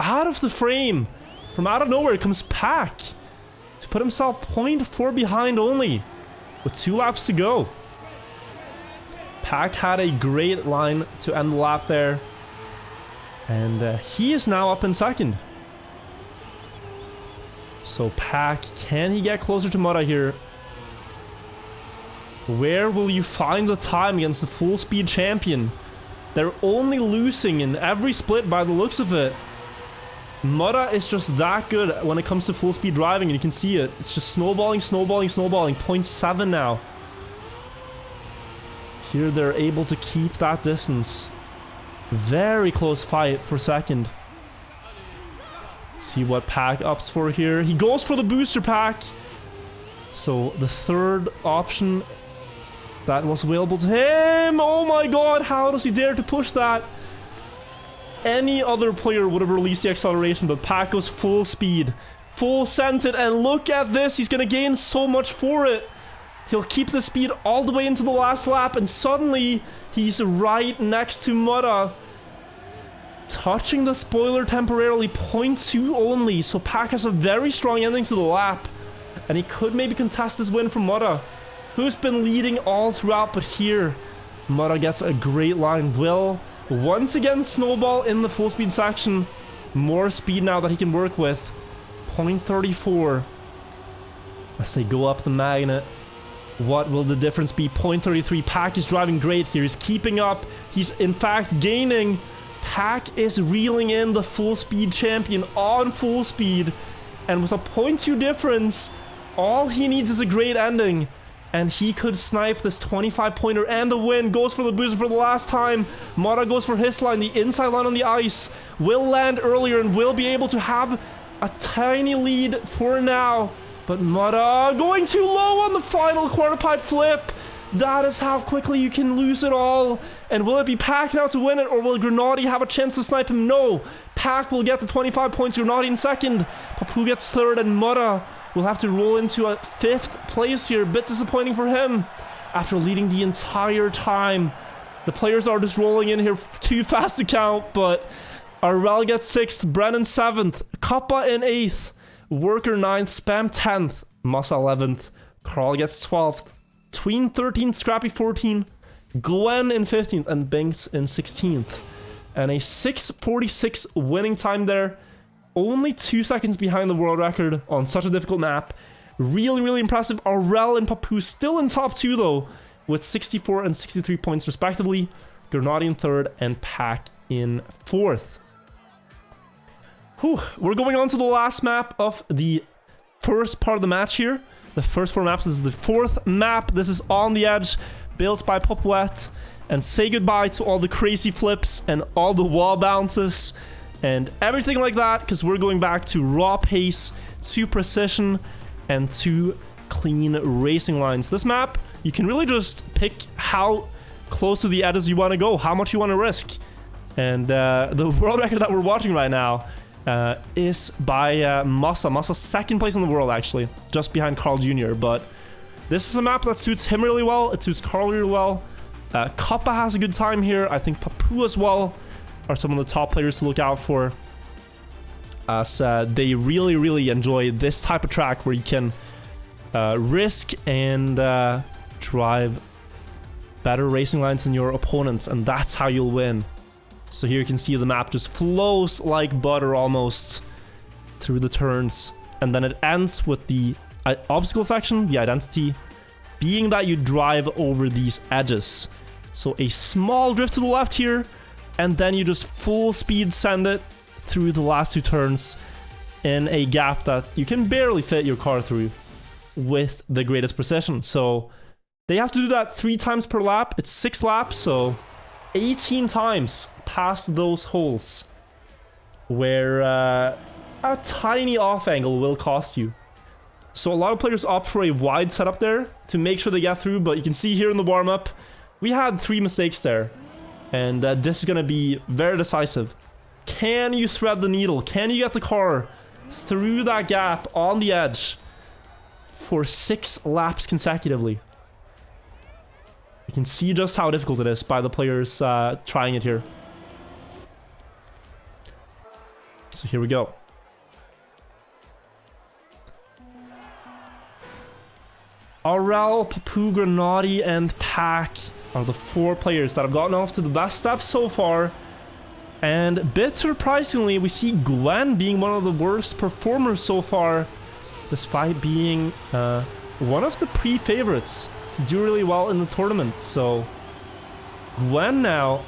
out of the frame, from out of nowhere, comes Pack to put himself 0.4 behind only, with 2 laps to go. Pack had a great line to end the lap there, and he is now up in 2nd. So Pack, can he get closer to Mutta here? Where will you find the time against the full speed champion? They're only losing in every split by the looks of it. Mutta is just that good when it comes to full speed driving, and you can see it. It's just snowballing, snowballing, snowballing. 0.7 now. Here they're able to keep that distance. Very close fight for second. See what Pack opts for here. He goes for the booster pack. So the third option that was available to him. Oh my god, how does he dare to push that? Any other player would have released the acceleration, but Pack goes full speed. Full scented, and look at this. He's going to gain so much for it. He'll keep the speed all the way into the last lap, and suddenly he's right next to Mutta. Touching the spoiler temporarily, 0.2 only, so Pack has a very strong ending to the lap. And he could maybe contest this win from Mutta, who's been leading all throughout, but here, Mutta gets a great line. Will once again snowball in the full speed section. More speed now that he can work with. 0.34. As they go up the magnet. What will the difference be? 0.33. Pack is driving great here. He's keeping up. He's in fact gaining. Pack is reeling in the full speed champion on full speed. And with a 0.2 difference, all he needs is a great ending. And he could snipe this 25-pointer and the win. Goes for the booster for the last time. Mutta goes for his line. The inside line on the ice will land earlier and will be able to have a tiny lead for now. But Mutta going too low on the final quarter pipe flip. That is how quickly you can lose it all. And will it be Pack now to win it, or will Grenady have a chance to snipe him? No. Pack will get the 25 points. Grenady in second. Papu gets third, and Mutta will have to roll into a 5th place here. Bit disappointing for him after leading the entire time. The players are just rolling in here too fast to count, but Arrel gets 6th, Brennan 7th, Kappa in 8th, Worker 9th, Spam 10th, Musa 11th, Carl gets 12th, Tween 13th, Scrappy 14th, Gwen in 15th, and Binks in 16th. And a 6:46 winning time there. Only 2 seconds behind the world record on such a difficult map. Really, really impressive. Arrel and Papu still in top 2 though, with 64 and 63 points respectively. Grenady in 3rd and Pack in 4th. Whew. We're going on to the last map of the first part of the match here. The first 4 maps. This is the 4th map. This is On the Edge, built by Popuet. And say goodbye to all the crazy flips and all the wall bounces and everything like that, because we're going back to raw pace, to precision, and to clean racing lines. This map, you can really just pick how close to the edges you want to go, how much you want to risk. And the world record that we're watching right now is by Musa. Musa's 2nd place in the world, actually, just behind Carl Jr. But this is a map that suits him really well. It suits Carl really well. Kappa has a good time here. I think Papu as well are some of the top players to look out for, as they really, really enjoy this type of track where you can risk and drive better racing lines than your opponents, and that's how you'll win. So here you can see the map just flows like butter almost through the turns, and then it ends with the obstacle section, the identity, being that you drive over these edges. So a small drift to the left here, and then you just full speed send it through the last 2 turns in a gap that you can barely fit your car through with the greatest precision. So they have to do that 3 times per lap. It's 6 laps, so 18 times past those holes where a tiny off angle will cost you. So a lot of players opt for a wide setup there to make sure they get through, but you can see here in the warm-up, we had 3 mistakes there. And this is going to be very decisive. Can you thread the needle? Can you get the car through that gap on the edge for 6 laps consecutively? You can see just how difficult it is by the players trying it here. So here we go. Arrel, Papu, Grenady, and Pack are the 4 players that have gotten off to the best steps so far. And a bit surprisingly, we see Gwen being one of the worst performers so far, despite being one of the pre-favorites to do really well in the tournament. So Gwen now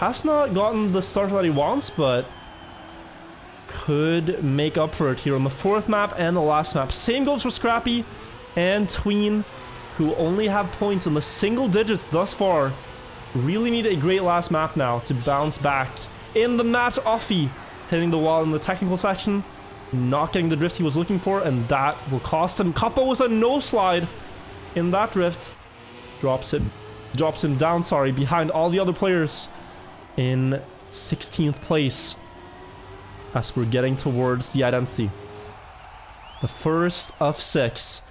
Has not gotten the start that he wants, but could make up for it here on the 4th map and the last map. Same goes for Scrappy and Tween, who only have points in the single digits thus far. Really need a great last map now to bounce back. In the match, Offie hitting the wall in the technical section, not getting the drift he was looking for, and that will cost him. Kappa with a no slide in that drift. Drops him down, behind all the other players in 16th place as we're getting towards the identity. The first of 6.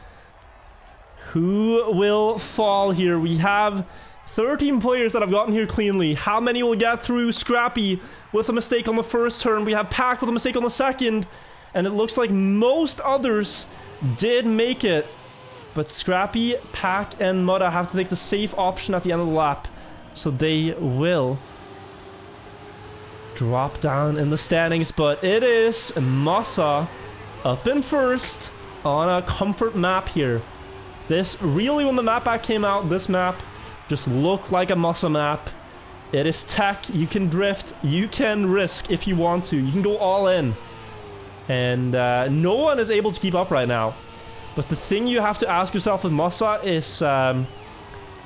Who will fall here? We have 13 players that have gotten here cleanly. How many will get through? Scrappy with a mistake on the first turn. We have Pack with a mistake on the second. And it looks like most others did make it. But Scrappy, Pack, and Mutta have to take the safe option at the end of the lap. So they will drop down in the standings. But it is Massa up in first on a comfort map here. This really, when the map pack came out, this map just looked like a Massa map. It is tech. You can drift. You can risk if you want to. You can go all in. And no one is able to keep up right now. But the thing you have to ask yourself with Massa is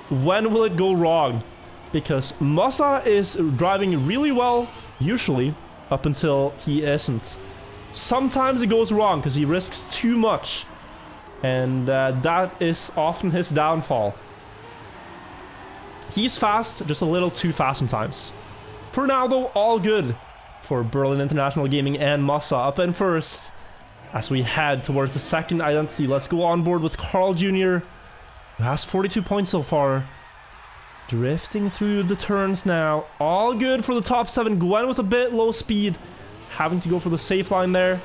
when will it go wrong? Because Massa is driving really well, usually, up until he isn't. Sometimes it goes wrong because he risks too much. And that is often his downfall. He's fast, just a little too fast sometimes. For now, though, all good for Berlin International Gaming and Massa up in first. As we head towards the second identity, let's go on board with Carl Jr., who has 42 points so far. Drifting through the turns now. All good for the top 7. Gwen with a bit low speed, having to go for the safe line there.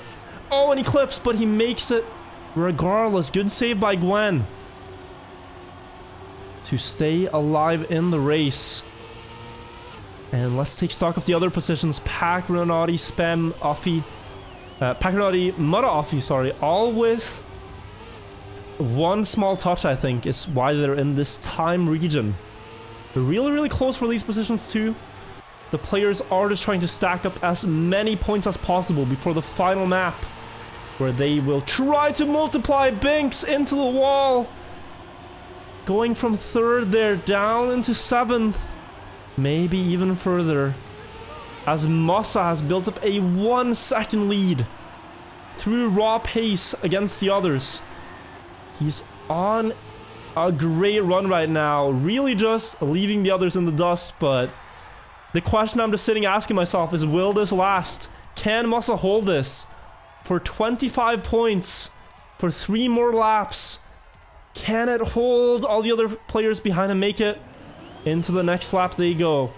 Oh, and he clips, but he makes it regardless. Good save by Gwen to stay alive in the race. And let's take stock of the other positions. Pack, Renati, Spam, Offie. Pack, Renati, Mutta, Offie, sorry. All with one small touch, I think, is why they're in this time region. They're really, really close for these positions too. The players are just trying to stack up as many points as possible before the final map, where they will try to multiply. Binks into the wall. Going from 3rd there down into 7th. Maybe even further. As Massa has built up a 1-second lead through raw pace against the others. He's on a great run right now. Really just leaving the others in the dust, but the question I'm just sitting asking myself is, will this last? Can Massa hold this for 25 points for 3 more laps? Can it hold all the other players behind and make it into the next lap? They go.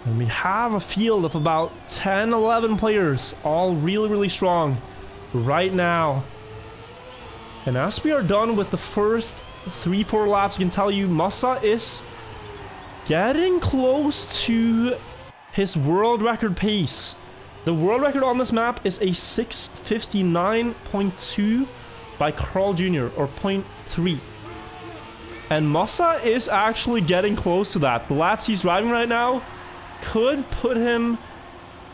And we have a field of about 10, 11 players, all really, really strong right now. And as we are done with the first 3-4 laps, I can tell you Massa is getting close to his world record pace. The world record on this map is a 6:59.2 by Carl Jr. or 0.3. And Massa is actually getting close to that. The laps he's driving right now could put him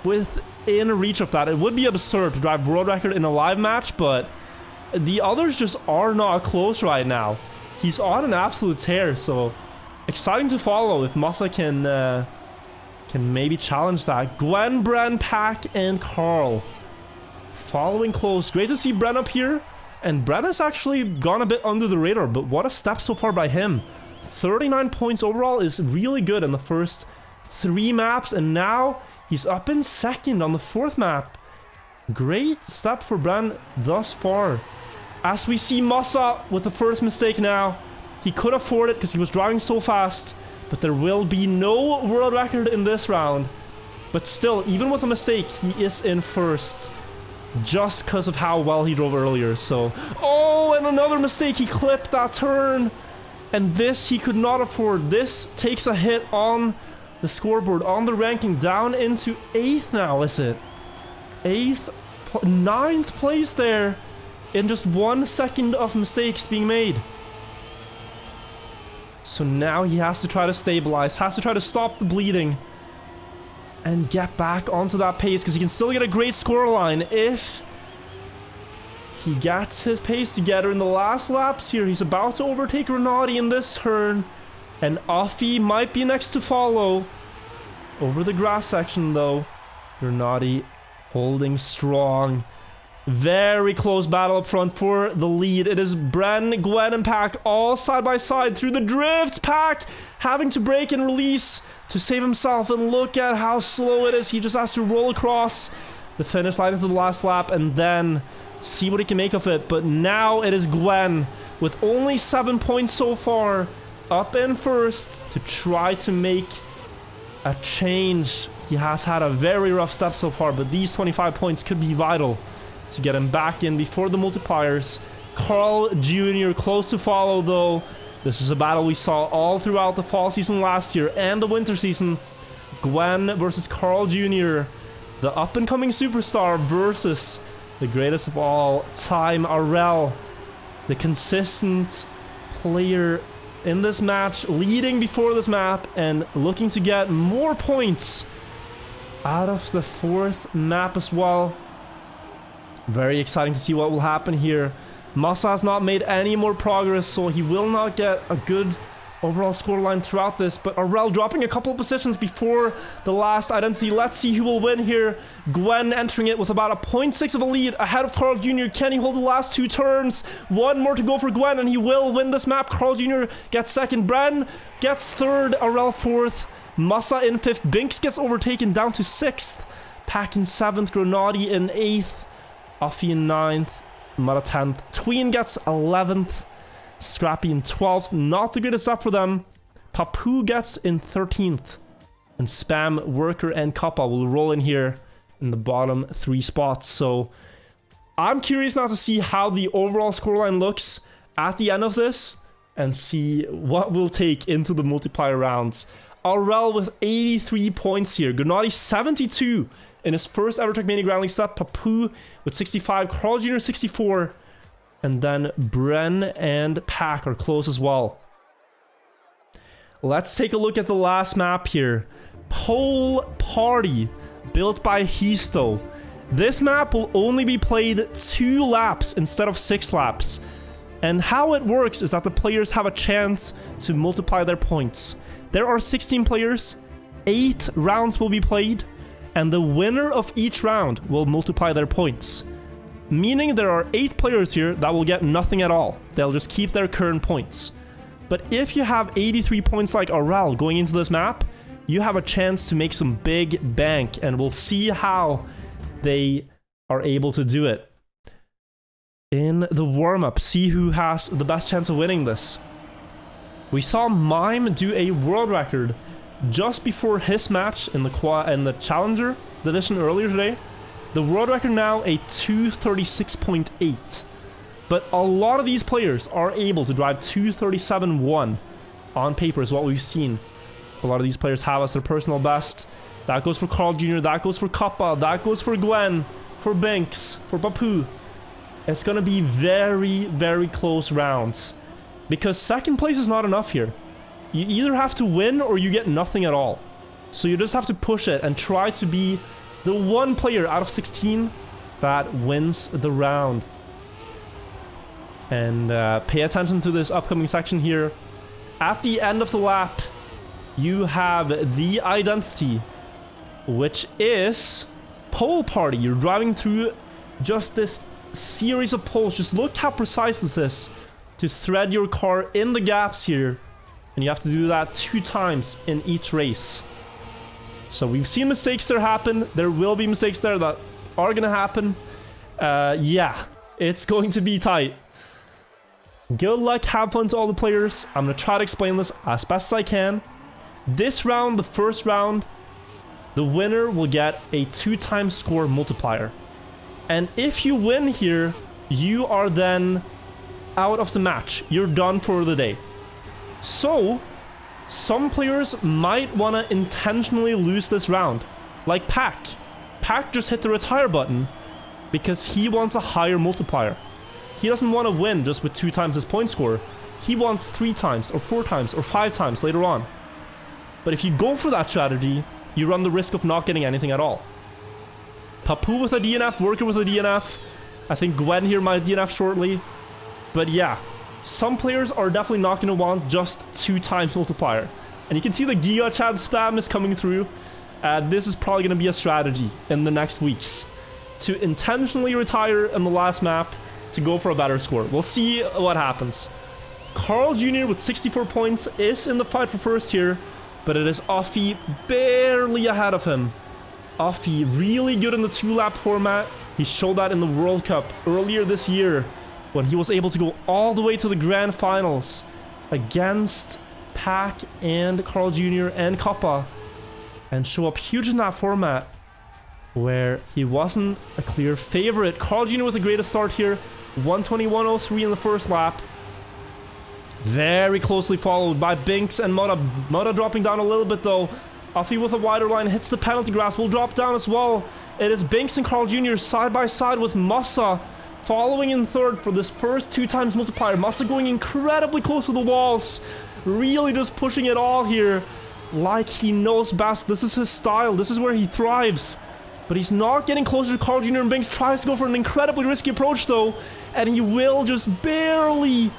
within reach of that. It would be absurd to drive world record in a live match, but the others just are not close right now. He's on an absolute tear, so exciting to follow if Massa can maybe challenge that. Gwen, Bren, Pack, and Carl following close. Great to see Bren up here. And Bren has actually gone a bit under the radar, but what a step so far by him. 39 points overall is really good in the first 3 maps, and now he's up in 2nd on the 4th map. Great step for Bren thus far. As we see Massa with the first mistake now. He could afford it because he was driving so fast, but there will be no world record in this round. But still, even with a mistake, he is in first. Just because of how well he drove earlier, so... Oh, and another mistake, he clipped that turn! And this he could not afford. This takes a hit on the scoreboard, on the ranking, down into 8th now, is it? 9th place there, in just 1 second of mistakes being made. So now he has to try to stabilize, has to try to stop the bleeding and get back onto that pace, because he can still get a great scoreline if he gets his pace together in the last laps here. He's about to overtake Renati in this turn, and Offie might be next to follow. Over the grass section though, Renati holding strong. Very close battle up front for the lead. It is Bren, Gwen, and Pack all side by side through the drifts. Pack having to brake and release to save himself, and look at how slow it is. He just has to roll across the finish line into the last lap and then see what he can make of it. But now it is Gwen with only 7 points so far, up in first to try to make a change. He has had a very rough step so far, but these 25 points could be vital to get him back in before the multipliers. Carl Jr. close to follow though. This is a battle we saw all throughout the fall season last year and the winter season. Gwen versus Carl Jr., the up-and-coming superstar, versus the greatest of all time, Arel, the consistent player in this match, leading before this map and looking to get more points out of the fourth map as well. Very exciting to see what will happen here. Massa has not made any more progress, so he will not get a good overall scoreline throughout this, but Arel dropping a couple of positions before the last identity. Let's see who will win here. Gwen entering it with about a 0.6 of a lead ahead of Carl Jr. Can he hold the last two turns? One more to go for Gwen, and he will win this map. Carl Jr. gets second. Bren gets third. Arel fourth. Massa in fifth. Binks gets overtaken down to sixth. Pack in seventh. Grenadi in eighth. Offie in ninth. Mata 10th. Tween gets 11th. Scrappy in 12th. Not the greatest up for them. Papu gets in 13th. And Spam, Worker, and Kappa will roll in here in the bottom three spots. So I'm curious now to see how the overall scoreline looks at the end of this and see what we'll take into the multiplier rounds. Arel with 83 points here. Gennady 72 in his first ever Trackmania Grand League step. Papu with 65. Carl Jr. 64. And then Bren and Pack are close as well. Let's take a look at the last map here. Pole Party, built by Histo. This map will only be played 2 laps instead of 6 laps. And how it works is that the players have a chance to multiply their points. There are 16 players, 8 rounds will be played, and the winner of each round will multiply their points. Meaning there are 8 players here that will get nothing at all. They'll just keep their current points. But if you have 83 points like Arel going into this map, you have a chance to make some big bank, and we'll see how they are able to do it. In the warm-up, see who has the best chance of winning this. We saw Mime do a world record just before his match in the Challenger division earlier today. The world record now a 236.8. But a lot of these players are able to drive 237.1 on paper is what we've seen. A lot of these players have as their personal best. That goes for Carl Jr., that goes for Kappa, that goes for Gwen, for Binks, for Papu. It's going to be very, very close rounds. Because second place is not enough here. You either have to win or you get nothing at all. So you just have to push it and try to be the one player out of 16 that wins the round. And pay attention to this upcoming section here. At the end of the lap, you have the identity, which is Pole Party. You're driving through just this series of poles. Just look how precise this is to thread your car in the gaps here. And you have to do that 2 times in each race. So we've seen mistakes there happen. There will be mistakes there that are going to happen. Yeah, it's going to be tight. Good luck, have fun to all the players. I'm going to try to explain this as best as I can. This round, the first round, the winner will get a 2-time score multiplier. And if you win here, you are then out of the match. You're done for the day. So some players might want to intentionally lose this round, like Pack. Pack just hit the retire button because he wants a higher multiplier. He doesn't want to win just with 2 times his point score. he wants 3 times or 4 times or 5 times later on. But if you go for that strategy, you run the risk of not getting anything at all. Papu with a DNF, Worker with a DNF. I think Gwen here might DNF shortly. But yeah, some players are definitely not going to want just 2 times multiplier. And you can see the Giga Chat spam is coming through. This is probably going to be a strategy in the next weeks to intentionally retire in the last map to go for a better score. We'll see what happens. Carl Jr. with 64 points is in the fight for first here, but it is Offie barely ahead of him. Offie really good in the 2-lap format. He showed that in the World Cup earlier this year when he was able to go all the way to the grand finals against Pac and Carl Jr. and Kappa and show up huge in that format where he wasn't a clear favorite. Carl Jr. with the greatest start here, 121.03 in the first lap. Very closely followed by Binks and Mutta. Mutta dropping down a little bit though. Offie with a wider line hits the penalty grass, will drop down as well. It is Binks and Carl Jr. side by side with Massa following in third for this first 2 times multiplier. Massa going incredibly close to the walls, really just pushing it all here like he knows best. This is his style, this is where he thrives. But he's not getting closer to Carl Jr. and Binks tries to go for an incredibly risky approach though, and he will just barely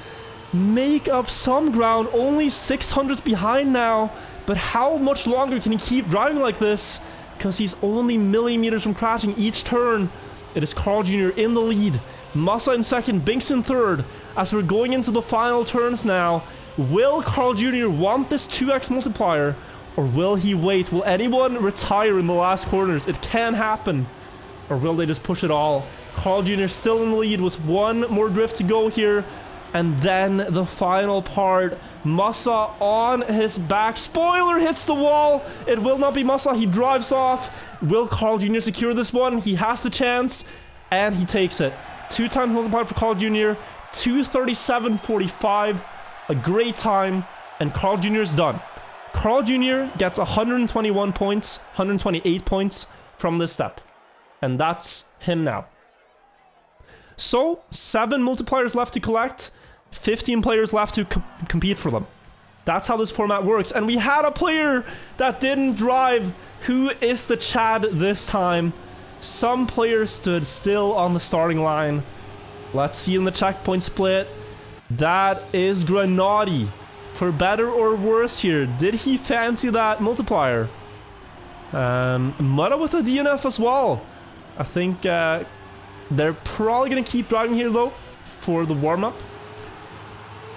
make up some ground. Only 600s behind now, but how much longer can he keep driving like this? Because he's only millimeters from crashing each turn. It is Carl Jr. in the lead, Massa in second, Binks in third. As we're going into the final turns now, will Carl Jr. want this 2x multiplier, or will he wait? Will anyone retire in the last corners? It can happen. Or will they just push it all? Carl Jr. still in the lead with 1 more drift to go here. And then the final part, Massa on his back. Spoiler hits the wall. It will not be Massa. He drives off. Will Carl Jr. secure this one? He has the chance, and he takes it. 2 times multiplied for Carl Jr. 2:37.45. A great time, and Carl Jr. is done. Carl Jr. gets 121 points, 128 points from this step. And that's him now. So, 7 multipliers left to collect. 15 players left to compete for them. That's how this format works. And we had a player that didn't drive. Who is the Chad this time? Some players stood still on the starting line. Let's see in the checkpoint split. That is Granati. For better or worse here. Did he fancy that multiplier? Mutta with a DNF as well. I think they're probably going to keep driving here though for the warm-up.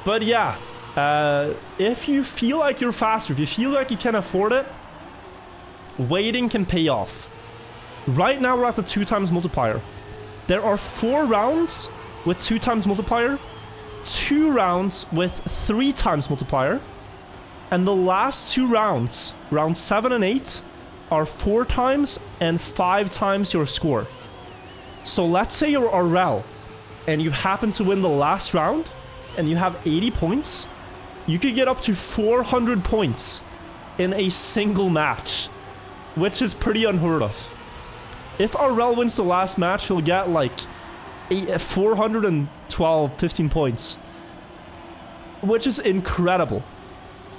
But yeah, if you feel like you're faster, if you feel like you can afford it, waiting can pay off. Right now we're at the 2 times multiplier. There are 4 rounds with 2 times multiplier, 2 rounds with 3 times multiplier, and the last 2 rounds, round 7 and 8, are 4 times and 5 times your score. So let's say you're RL and you happen to win the last round and you have 80 points, you could get up to 400 points in a single match, which is pretty unheard of. If RL wins the last match, he'll get like 412, 15 points, which is incredible.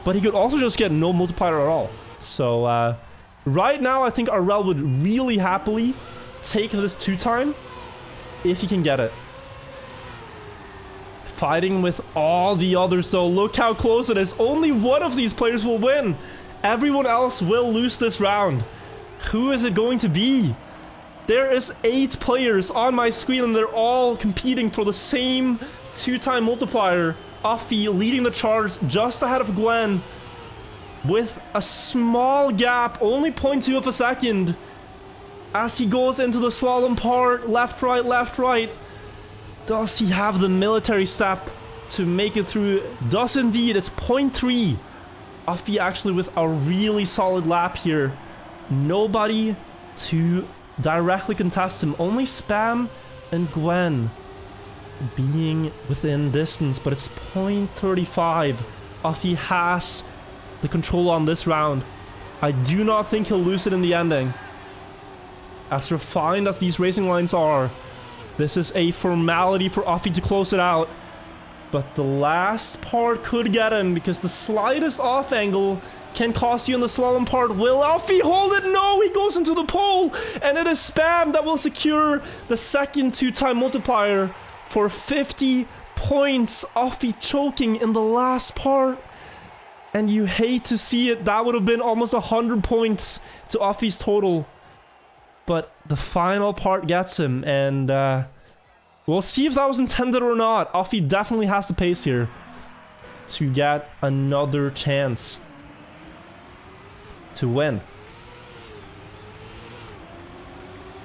But he could also just get no multiplier at all. So right now, I think RL would really happily take this 2 time if he can get it. Fighting with all the others though. Look how close it is. Only one of these players will win. Everyone else will lose this round. Who is it going to be? There is 8 players on my screen and they're all competing for the same 2-time multiplier. Offie leading the charge just ahead of Gwen with a small gap, only 0.2 of a second, as he goes into the slalom part. Left, right, left, right. Does he have the military step to make it through? Does indeed. It's 0.3. Offie actually with a really solid lap here. Nobody to directly contest him. Only Spam and Gwen being within distance, but it's 0.35. Offie has the control on this round. I do not think he'll lose it in the ending. As refined as these racing lines are, this is a formality for Offie to close it out. But the last part could get him because the slightest off angle can cost you in the slalom part. Will Offie hold it? No, he goes into the pole, and it is Spam that will secure the second 2-time multiplier for 50 points. Offie choking in the last part, and you hate to see it. That would have been almost 100 points to Offie's total, but the final part gets him, and we'll see if that was intended or not. Offie definitely has the pace here to get another chance to win.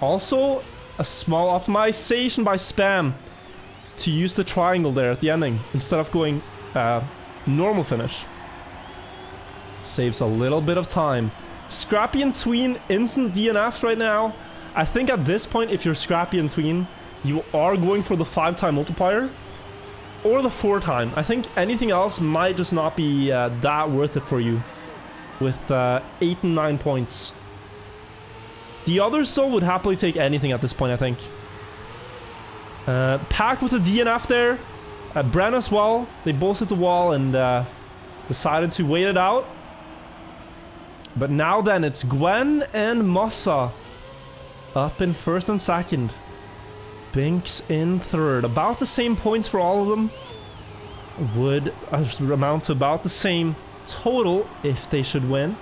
Also, a small optimization by Spam to use the triangle there at the ending instead of going normal finish. Saves a little bit of time. Scrappy and Tween instant DNFs right now. I think at this point, if you're Scrappy and Tween, you are going for the 5-time multiplier or the 4-time. I think anything else might just not be that worth it for you with 8 and 9 points. The others, though, would happily take anything at this point, I think. Pack with a DNF there. Bren as well. They both hit the wall and decided to wait it out. But now then, it's Gwen and Mossa up in first and second. Binks in third. About the same points for all of them. Would amount to about the same total if they should win.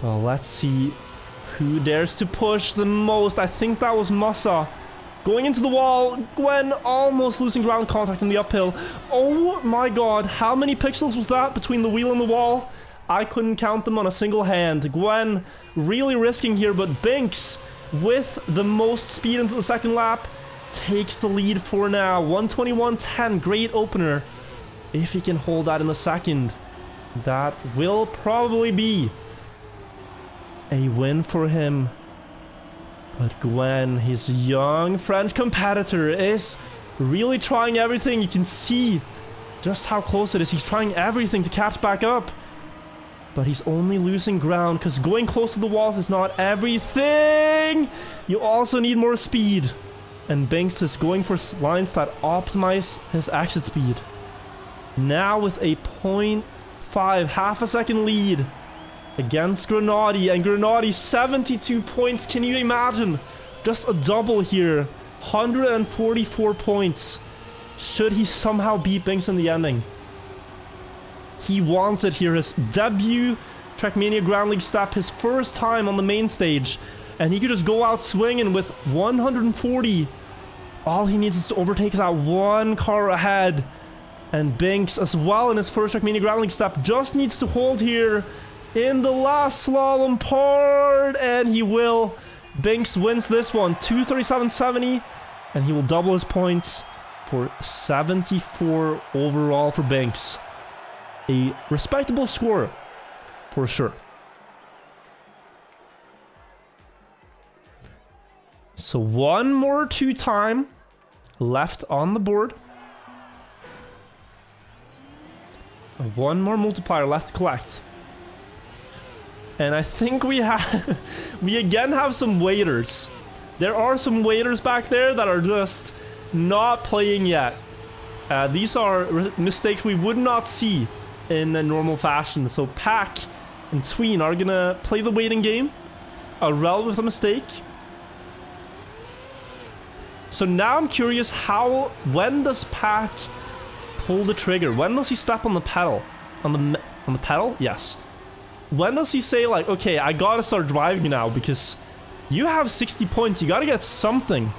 Well, let's see who dares to push the most. I think that was Mossa. Going into the wall. Gwen almost losing ground contact in the uphill. Oh my god, how many pixels was that between the wheel and the wall? I couldn't count them on a single hand. Gwen really risking here, but Binks with the most speed into the second lap takes the lead for now. 121.10, great opener. If he can hold that in the second, that will probably be a win for him. But Gwen, his young French competitor, is really trying everything. You can see just how close it is. He's trying everything to catch back up. But he's only losing ground because going close to the walls is not everything. You also need more speed. And Binks is going for lines that optimize his exit speed. Now with a 0.5, half a second lead against Grenady. And Grenady, 72 points. Can you imagine? Just a double here. 144 points. Should he somehow beat Binks in the ending? He wants it here. His debut Trackmania Grand League step. His first time on the main stage. And he could just go out swinging with 140. All he needs is to overtake that one car ahead. And Binks as well in his first Trackmania Grand League step just needs to hold here in the last slalom part. And he will. Binks wins this one. 237.70. And he will double his points for 74 overall for Binks. A respectable score for sure. So one more 2-time left on the board. One more multiplier left to collect. And I think we have we again have some waiters. There are some waiters back there that are just not playing yet. These are mistakes we would not see in a normal fashion. So Pack and Tween are gonna play the waiting game. A rel with a mistake. So now I'm curious when does Pack pull the trigger? When does he step on the pedal? On the pedal? Yes. When does he say like, okay, I gotta start driving now because you have 60 points. You gotta get something.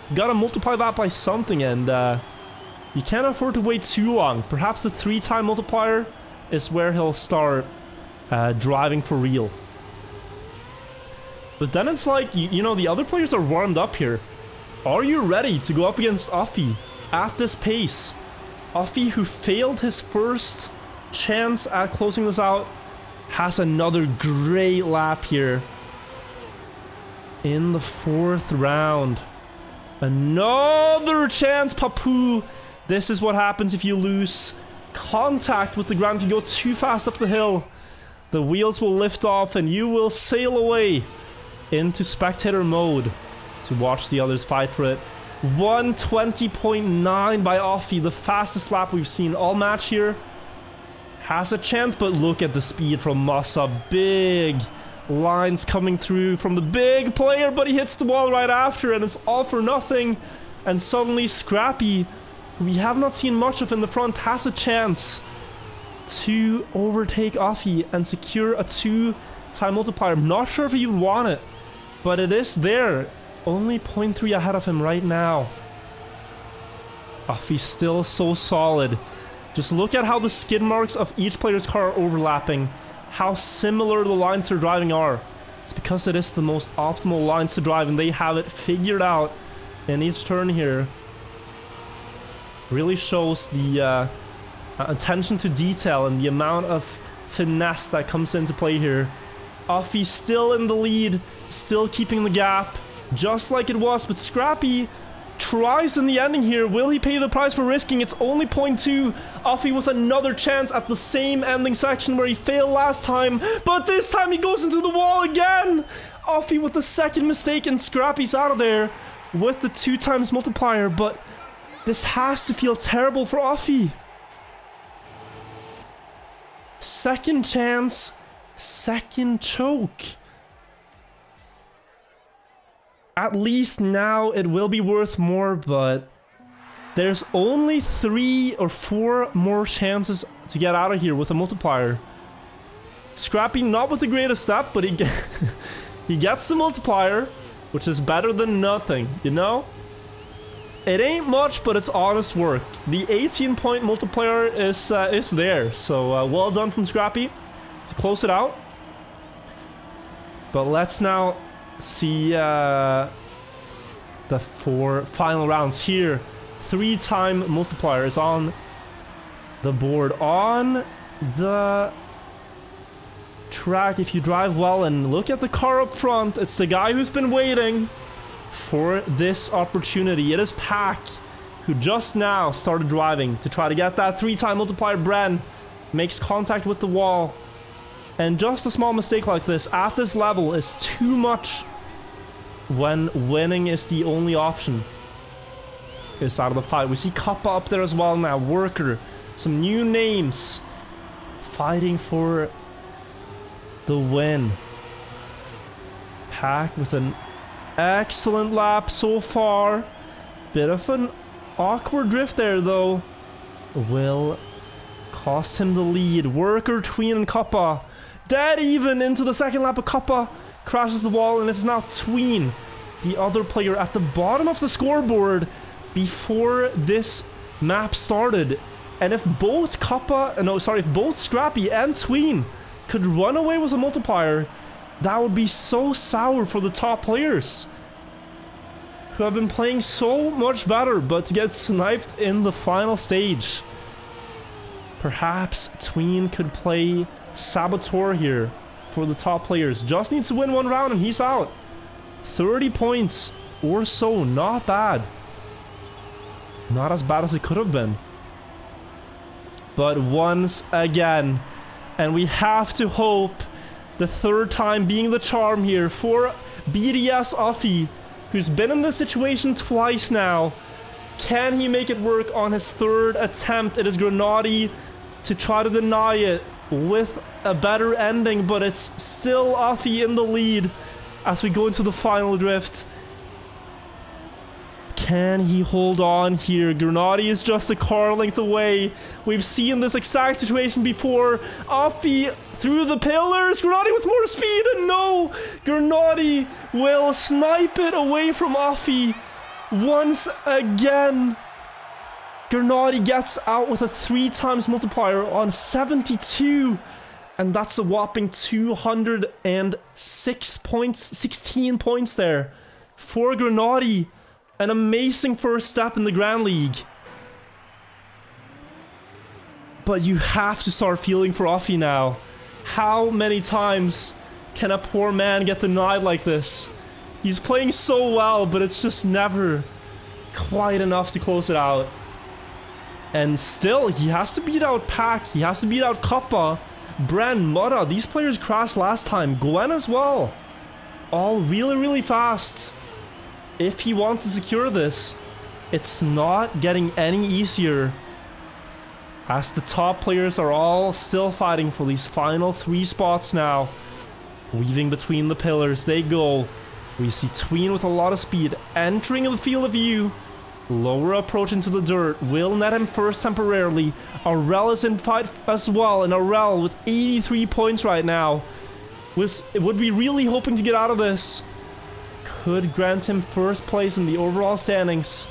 You gotta multiply that by something, and you can't afford to wait too long. Perhaps the 3-time multiplier is where he'll start driving for real. But then it's like, you know, the other players are warmed up here. Are you ready to go up against Offie at this pace? Offie, who failed his first chance at closing this out, has another great lap here in the 4th round. Another chance, Papu. This is what happens if you lose contact with the ground. If you go too fast up the hill, the wheels will lift off and you will sail away into spectator mode to watch the others fight for it. 120.9 by Offie, the fastest lap we've seen all match here. Has a chance, but look at the speed from Massa. Big lines coming through from the big player, but he hits the wall right after, and it's all for nothing. And suddenly Scrappy, who we have not seen much of in the front, has a chance to overtake Offie and secure a 2-time multiplier. I'm not sure if he would want it, but it is there. Only 0.3 ahead of him right now. Offie's still so solid. Just look at how the skid marks of each player's car are overlapping. How similar the lines they're driving are. It's because it is the most optimal lines to drive, and they have it figured out in each turn here. Really shows the attention to detail and the amount of finesse that comes into play here. Offie still in the lead, still keeping the gap, just like it was, but Scrappy tries in the ending here. Will he pay the price for risking? It's only 0.2. Offie with another chance at the same ending section where he failed last time, but this time he goes into the wall again. Offie with a second mistake, and Scrappy's out of there with the 2-times multiplier, but this has to feel terrible for Offie. Second chance, second choke. At least now it will be worth more, but there's only 3 or 4 more chances to get out of here with a multiplier. Scrappy not with the greatest step, but he gets the multiplier, which is better than nothing, you know? It ain't much, but it's honest work. The 18-point multiplier is there, so well done from Scrappy to close it out. But let's now see the 4 final rounds here. 3-time multiplier is on the board. On the track, if you drive well and look at the car up front, it's the guy who's been waiting for this opportunity. It is Pack, who just now started driving to try to get that 3-time multiplier. Bren makes contact with the wall, and just a small mistake like this at this level is too much when winning is the only option. Is out of the fight. We see Kappa up there as well now. Worker, some new names fighting for the win. Pack with an excellent lap so far. Bit of an awkward drift there though. Will cost him the lead. Worker, Tween, and Kappa dead even into the second lap. Of Kappa crashes the wall, and it's now Tween, the other player, at the bottom of the scoreboard before this map started. And if both if both Scrappy and Tween could run away with a multiplier, that would be so sour for the top players, who have been playing so much better, but to get sniped in the final stage. Perhaps Tween could play Saboteur here for the top players. Just needs to win 1 round and he's out. 30 points or so, not bad. Not as bad as it could have been. But once again, and we have to hope the 3rd time being the charm here for BDS Offie, who's been in this situation twice now. Can he make it work on his 3rd attempt? It is Grenadi to try to deny it with a better ending, but it's still Offie in the lead as we go into the final drift. Can he hold on here? Grenadi is just a car length away. We've seen this exact situation before. Offie through the pillars. Grenadi with more speed, and no! Grenadi will snipe it away from Offie once again. Grenadi gets out with a 3-times multiplier on 72. And that's a whopping 206 points, 16 points there for Grenadi. An amazing first step in the Grand League. But you have to start feeling for Offie now. How many times can a poor man get denied like this? He's playing so well, but it's just never quite enough to close it out. And still, he has to beat out Pack. He has to beat out Kappa, Bren, Mudda. These players crashed last time. Gwen as well. All really, really fast. If he wants to secure this, it's not getting any easier, as the top players are all still fighting for these final 3 spots now. Weaving between the pillars, they go. We see Tween with a lot of speed entering the field of view. Lower approach into the dirt will net him first temporarily. Aurel is in fight as well, and Aurel with 83 points right now would be really hoping to get out of this. Could grant him first place in the overall standings.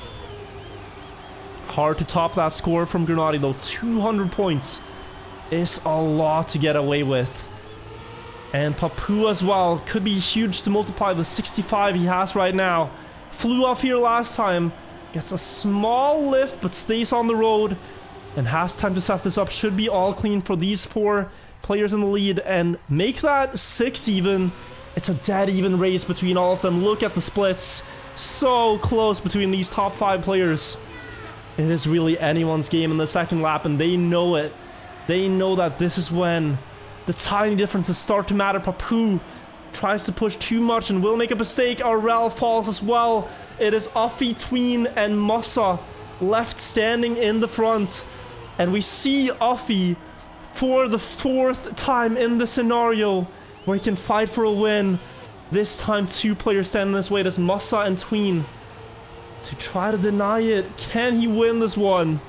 Hard to top that score from Grenadi though. 200 points is a lot to get away with. And Papu as well could be huge to multiply the 65 he has right now. Flew off here last time. Gets a small lift, but stays on the road and has time to set this up. Should be all clean for these 4 players in the lead and make that 6 even. It's a dead even race between all of them. Look at the splits. So close between these top 5 players. It is really anyone's game in the second lap, and they know it. They know that this is when the tiny differences start to matter. Papu tries to push too much and will make a mistake. Aurel falls as well. It is Offie, Tween, and Musa left standing in the front. And we see Offie for the 4th time in the scenario where he can fight for a win. This time 2 players stand in this way. It is Musa and Tween to try to deny it. Can he win this one?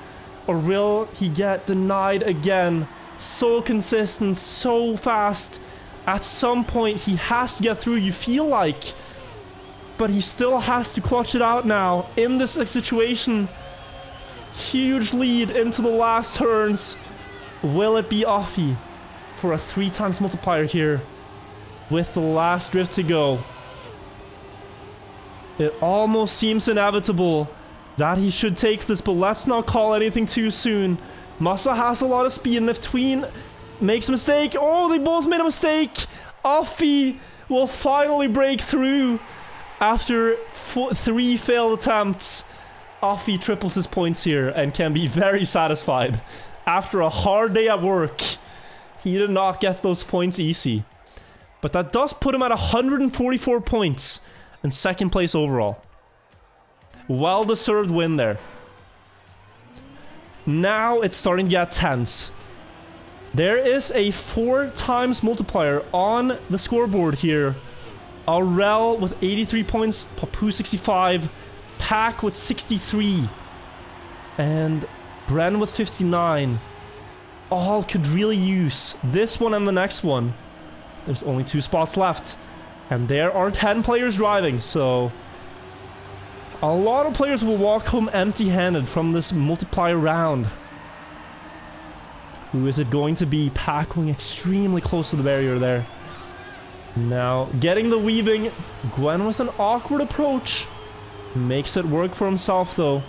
Or will he get denied again? So consistent, so fast. At some point, he has to get through, you feel like. But he still has to clutch it out now in this situation. Huge lead into the last turns. Will it be Offie for a 3 times multiplier here with the last drift to go? It almost seems inevitable that he should take this, but let's not call anything too soon. Musa has a lot of speed, and if Tween makes a mistake... Oh, they both made a mistake! Offie will finally break through after 3 failed attempts. Offie triples his points here and can be very satisfied. After a hard day at work, he did not get those points easy. But that does put him at 144 points in 2nd place overall. Well-deserved win there. Now it's starting to get tense. There is a 4 times multiplier on the scoreboard here. Aurel with 83 points, Papu 65, Pack with 63, and Bren with 59. All could really use this one and the next one. There's only 2 spots left, and there are 10 players driving, so a lot of players will walk home empty-handed from this multiplier round. Who is it going to be? Pack going extremely close to the barrier there. Now, getting the weaving. Gwen with an awkward approach. Makes it work for himself, though.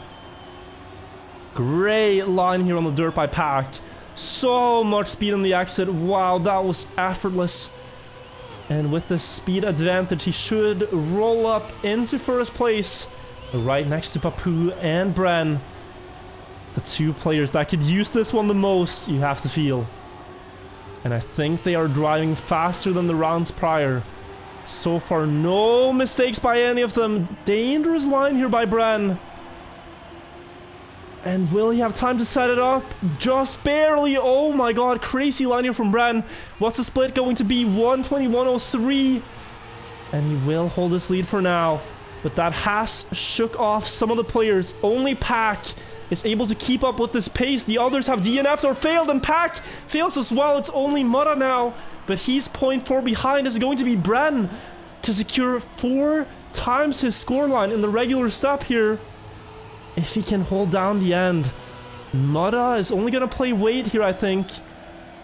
Great line here on the dirt by Pack. So much speed on the exit. Wow, that was effortless. And with the speed advantage, he should roll up into first place. Right next to Papu and Bren. The 2 players that could use this one the most, you have to feel. And I think they are driving faster than the rounds prior. So far, no mistakes by any of them. Dangerous line here by Bren. And will he have time to set it up? Just barely. Oh my god, crazy line here from Bren. What's the split going to be? 121.03. And he will hold this lead for now. But that has shook off some of the players. Only Pack is able to keep up with this pace. The others have DNF'd or failed, and Pack fails as well. It's only Mutta now, but he's 0.4 behind. Is going to be Bren to secure 4 times his scoreline in the regular step here. If he can hold down the end. Mutta is only going to play weight here, I think.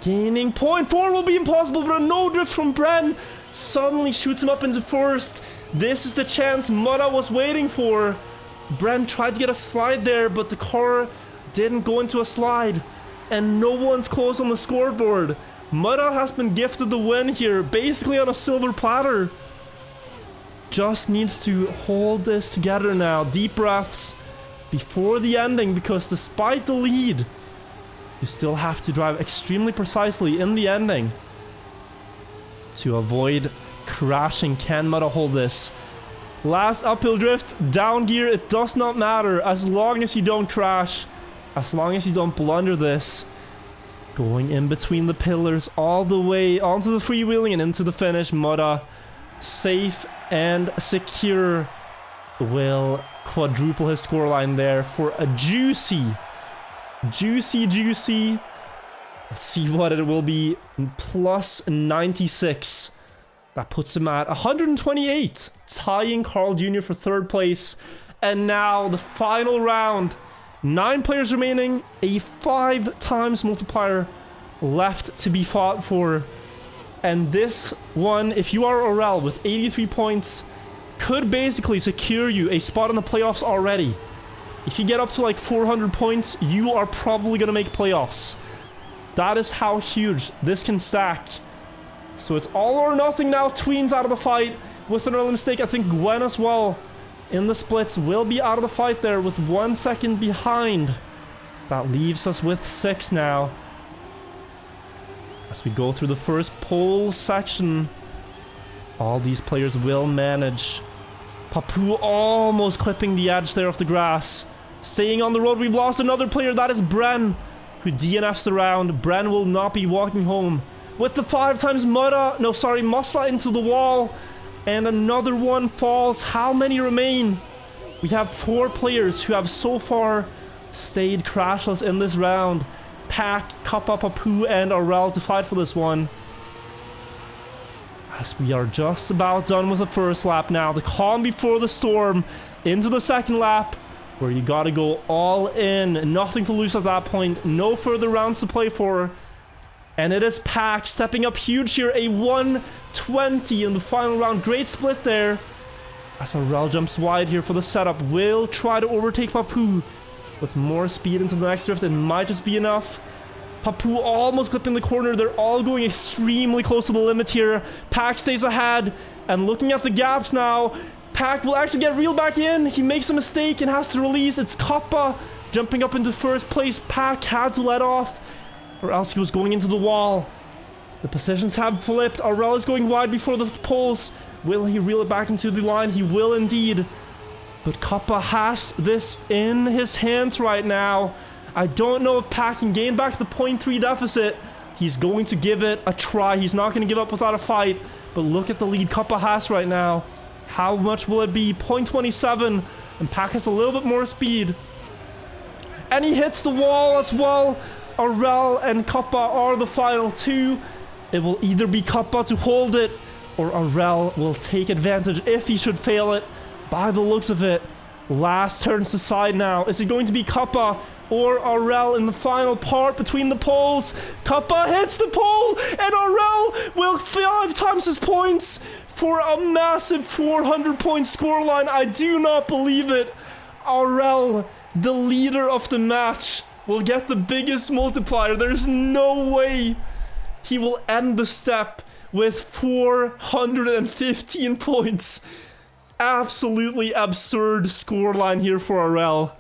Gaining 0.4 will be impossible, but a no drift from Bren suddenly shoots him up into first. This is the chance Mutta was waiting for. Bren tried to get a slide there, but the car didn't go into a slide. And no one's close on the scoreboard. Mutta has been gifted the win here, basically on a silver platter. Just needs to hold this together now. Deep breaths before the ending, because despite the lead, you still have to drive extremely precisely in the ending to avoid crashing. Can Mutta hold this? Last uphill drift, down gear, it does not matter as long as you don't crash, as long as you don't blunder this. Going in between the pillars all the way onto the freewheeling and into the finish. Mudda, safe and secure, will quadruple his scoreline there for a juicy. Let's see what it will be. Plus 96. That puts him at 128, tying Carl Jr. for third place. And now the final round. 9 players remaining, a 5 times multiplier left to be fought for. And this one, if you are Aurel with 83 points, could basically secure you a spot in the playoffs already. If you get up to like 400 points, you are probably going to make playoffs. That is how huge this can stack. So it's all or nothing now. Tween's out of the fight with an early mistake. I think Gwen as well in the splits will be out of the fight there with 1 second behind. That leaves us with 6 now. As we go through the first pole section, all these players will manage. Papu almost clipping the edge there of the grass. Staying on the road, we've lost another player. That is Bren, who DNFs the round. Bren will not be walking home. With the 5 times Musa into the wall. And another one falls. How many remain? We have 4 players who have so far stayed crashless in this round. Pack, Kappa, Papu, and Aurel to fight for this one. As we are just about done with the first lap now. The calm before the storm into the second lap, where you gotta go all in. Nothing to lose at that point. No further rounds to play for. And it is Pack stepping up huge here. A 120 in the final round. Great split there. As Aurel jumps wide here for the setup. Will try to overtake Papu with more speed into the next drift. It might just be enough. Papu almost clipping the corner. They're all going extremely close to the limit here. Pack stays ahead. And looking at the gaps now, Pack will actually get reeled back in. He makes a mistake and has to release. It's Kappa jumping up into first place. Pack had to let off, or else he was going into the wall. The positions have flipped. Aurel is going wide before the poles. Will he reel it back into the line? He will indeed. But Kappa has this in his hands right now. I don't know if Pack can gain back the 0.3 deficit. He's going to give it a try. He's not going to give up without a fight. But look at the lead Kappa has right now. How much will it be? 0.27. And Pack has a little bit more speed. And he hits the wall as well. Aurel and Kappa are the final 2. It will either be Kappa to hold it, or Aurel will take advantage if he should fail it. By the looks of it, last turns to side now. Is it going to be Kappa or Aurel in the final part between the poles? Kappa hits the pole, and Aurel will 5 times his points for a massive 400 point scoreline. I do not believe it. Aurel, the leader of the match, will get the biggest multiplier. There's no way he will end the step with 415 points. Absolutely absurd scoreline here for Aurel.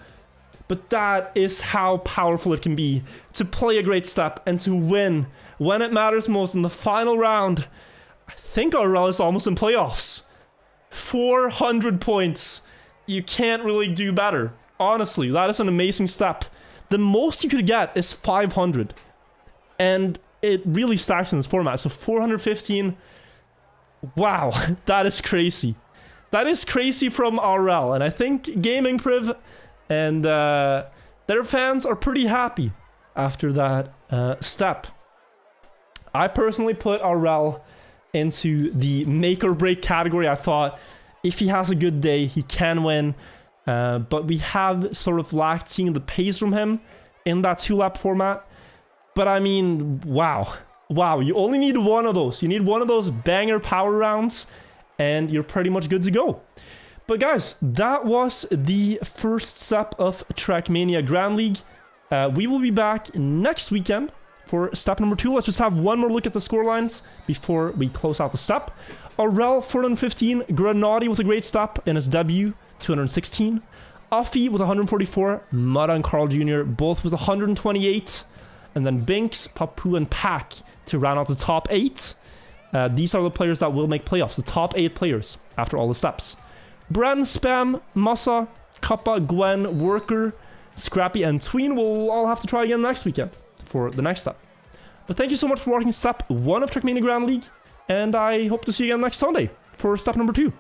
But that is how powerful it can be to play a great step and to win when it matters most in the final round. I think Aurel is almost in playoffs. 400 points. You can't really do better. Honestly, that is an amazing step. The most you could get is 500. And it really stacks in this format. So 415. Wow, that is crazy. That is crazy from Aurel. And I think Gaming Priv and their fans are pretty happy after that step. I personally put Aurel into the make or break category. I thought if he has a good day, he can win. But we have sort of lacked seeing the pace from him in that 2-lap format. But I mean, wow. Wow, you only need one of those. You need one of those banger power rounds, and you're pretty much good to go. But guys, that was the first step of Trackmania Grand League. We will be back next weekend for step number 2. Let's just have one more look at the scorelines before we close out the step. Aurel, 415. Granati with a great step in his debut, 216. Uffy with 144. Mudda and Carl Jr. both with 128. And then Binks, Papu, and Pack to round out the top 8. These are the players that will make playoffs. The top 8 players after all the steps. Bren, Spam, Massa, Kappa, Gwen, Worker, Scrappy, and Tween will all have to try again next weekend for the next step. But thank you so much for watching step 1 of Trackmania Grand League, and I hope to see you again next Sunday for step number 2.